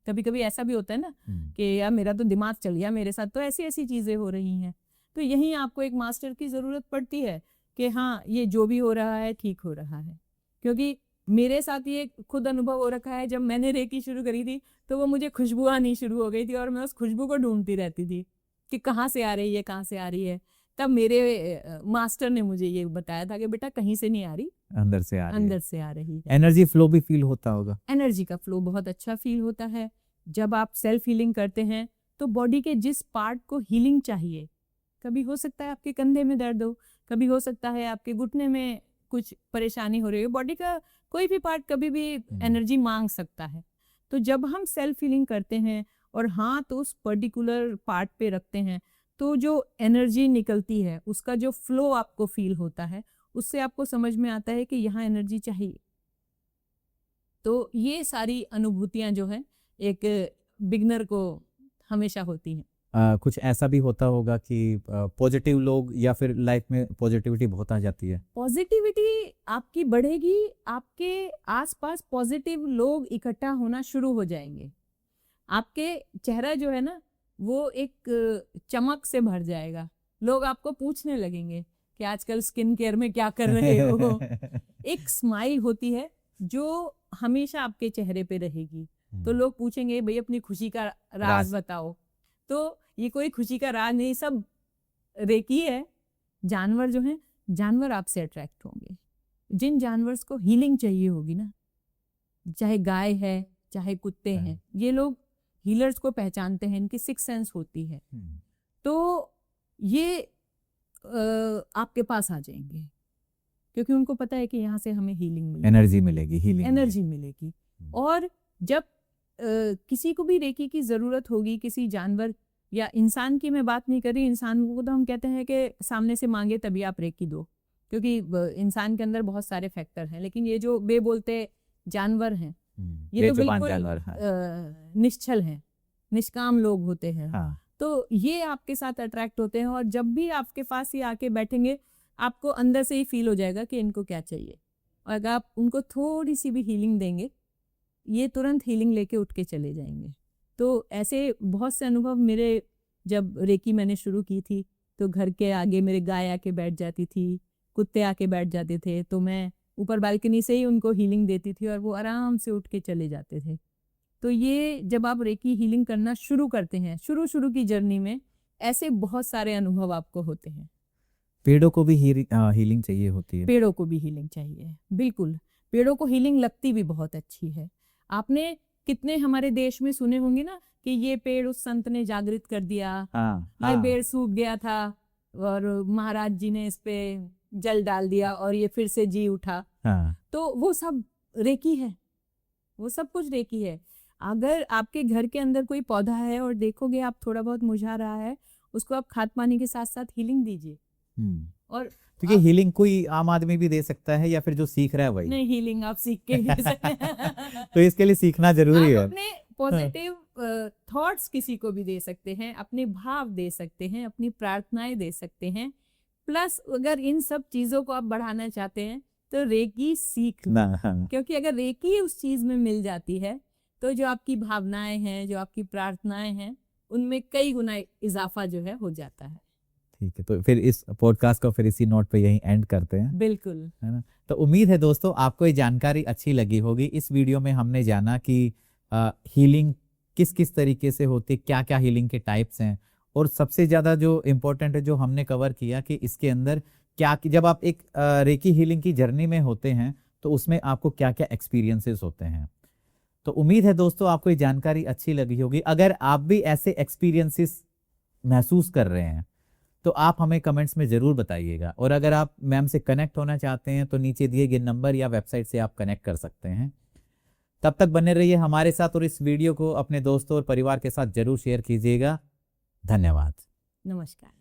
कभी कभी ऐसा भी होता है ना कि यार मेरा तो दिमाग चल गया, मेरे साथ तो ऐसी ऐसी चीजें हो रही हैं। तो यहीं आपको एक मास्टर की जरूरत पड़ती है कि हाँ ये जो भी हो रहा है ठीक हो रहा है। क्योंकि मेरे साथ ये खुद अनुभव हो रखा है, जब मैंने रेकी शुरू करी थी तो वो मुझे खुशबू आनी शुरू हो गई थी और मैं उस खुशबू को ढूंढती रहती थी कि कहाँ से आ रही है, कहाँ से आ रही है। तब मेरे मास्टर ने मुझे ये बताया था कि बेटा कहीं से नहीं आ रही, अंदर से आ रही अंदर है। से आ रही है। एनर्जी फ्लो भी फील होता होगा। एनर्जी का फ्लो बहुत अच्छा फील होता है जब आप सेल्फ हीलिंग करते हैं। तो बॉडी के जिस पार्ट को हीलिंग चाहिए, कभी हो सकता है आपके कंधे में दर्द हो, कभी हो सकता है आपके घुटने में कुछ परेशानी हो रही हो, बॉडी का कोई भी पार्ट कभी भी एनर्जी मांग सकता है। तो जब हम सेल्फ हीलिंग करते हैं और हाथ उस पर्टिकुलर पार्ट पे रखते हैं तो जो एनर्जी निकलती है, उसका जो फ्लो आपको फील होता है, उससे आपको समझ में आता है कि यहाँ एनर्जी चाहिए। तो ये सारी अनुभूतियां जो है एक बिगनर को हमेशा होती हैं। कुछ ऐसा भी होता होगा कि पॉजिटिव लोग या फिर लाइफ में पॉजिटिविटी बहुत आ जाती है। पॉजिटिविटी आपकी बढ़ेगी, आपके आसपास पॉजिटिव लोग इकट्ठा होना शुरू हो जाएंगे। आपके चेहरा जो है ना वो एक चमक से भर जाएगा। लोग आपको पूछने लगेंगे कि आजकल स्किन केयर में क्या कर रहे हो। एक स्माइल होती है जो हमेशा आपके चेहरे पे रहेगी। तो लोग पूछेंगे भाई अपनी खुशी का राज बताओ। तो ये कोई खुशी का राज नहीं, सब रेकी है। जानवर जो हैं, जानवर आपसे अट्रैक्ट होंगे। जिन जानवर्स को हीलिंग चाहिए होगी ना, चाहे गाय है चाहे कुत्ते हैं, ये लोग हीलर्स को पहचानते हैं, इनकी सिक्स सेंस होती है। तो ये आपके पास आ जाएंगे क्योंकि उनको पता है कि यहाँ से हमें हीलिंग मिलेगी, एनर्जी मिलेगी, हीलिंग एनर्जी मिलेगी। और जब किसी को भी रेकी की जरूरत होगी, किसी जानवर या इंसान की मैं बात नहीं कर रही, इंसान को तो हम कहते हैं कि सामने से मांगे तभी आप रेकी दो, क्योंकि इंसान के अंदर बहुत सारे फैक्टर हैं। लेकिन ये जो बेबोलते जानवर हैं, ये तो बिल्कुल निश्चल हैं, निष्काम लोग होते हैं। हाँ। तो ये आपके साथ अट्रैक्ट होते हैं और जब भी आपके पास ये आके बैठेंगे आपको अंदर से ही फील हो जाएगा कि इनको क्या चाहिए। और अगर आप उनको थोड़ी सी भी हीलिंग देंगे, ये तुरंत हीलिंग लेके उठ के चले जाएंगे। तो ऐसे बहुत से अनुभव मेरे, जब रेकी मैंने शुरू की थी तो घर के आगे मेरे गाय आके बैठ जाती थी, कुत्ते आके बैठ जाते थे, तो मैं ऊपर बालकनी से ही उनको हीलिंग देती थी और वो आराम से उठ के चले जाते थे। तो ये जब आप रेकी हीलिंग करना शुरू करते हैं, शुरू की जर्नी में ऐसे बहुत सारे अनुभव आपको होते हैं। पेड़ों को भी हीलिंग चाहिए होती है। पेड़ों को भी हीलिंग चाहिए, बिल्कुल। पेड़ों को हीलिंग लगती भी बहुत अच्छी है। आपने कितने हमारे देश में सुने होंगे ना कि ये पेड़ उस संत ने जागृत कर दिया, ये पेड़ सूख गया था और महाराज जी ने इस पे जल डाल दिया और ये फिर से जी उठा। तो वो सब रेकी है, वो सब कुछ रेकी है। अगर आपके घर के अंदर कोई पौधा है और देखोगे आप थोड़ा बहुत मुरझा रहा है, उसको आप खाद पानी के साथ साथ हीलिंग दीजिए। और तो ये हीलिंग कोई आम आदमी भी दे सकता है या फिर जो सीख रहा है वही? नहीं, हीलिंग आप सीख के दे सकते हैं। तो इसके लिए सीखना जरूरी है। अपने पॉजिटिव थॉट्स किसी को भी दे सकते हैं, अपने भाव दे सकते हैं, अपनी प्रार्थनाएं दे सकते हैं। प्लस अगर इन सब चीजों को आप बढ़ाना चाहते हैं तो रेकी सीख लो। क्योंकि अगर रेकी उस चीज में मिल जाती है तो जो आपकी भावनाएं हैं, जो आपकी प्रार्थनाएं हैं, उनमें कई गुना इजाफा जो है हो जाता है। ठीक है, तो फिर इस पॉडकास्ट को फिर इसी नोट पे यहीं एंड करते हैं। बिल्कुल, है ना। तो उम्मीद है दोस्तों आपको ये जानकारी अच्छी लगी होगी। इस वीडियो में हमने जाना कि हीलिंग किस किस तरीके से होती है, क्या क्या हीलिंग के टाइप्स हैं, और सबसे ज़्यादा जो इम्पोर्टेंट है जो हमने कवर किया कि इसके अंदर क्या, जब आप एक रेकी हीलिंग की जर्नी में होते हैं तो उसमें आपको क्या क्या एक्सपीरियंसेस होते हैं। तो उम्मीद है दोस्तों आपको ये जानकारी अच्छी लगी होगी। अगर आप भी ऐसे एक्सपीरियंसेस महसूस कर रहे हैं तो आप हमें कमेंट्स में ज़रूर बताइएगा। और अगर आप मैम से कनेक्ट होना चाहते हैं तो नीचे दिए गए नंबर या वेबसाइट से आप कनेक्ट कर सकते हैं। तब तक बने रहिए हमारे साथ और इस वीडियो को अपने दोस्तों और परिवार के साथ जरूर शेयर कीजिएगा। धन्यवाद। नमस्कार।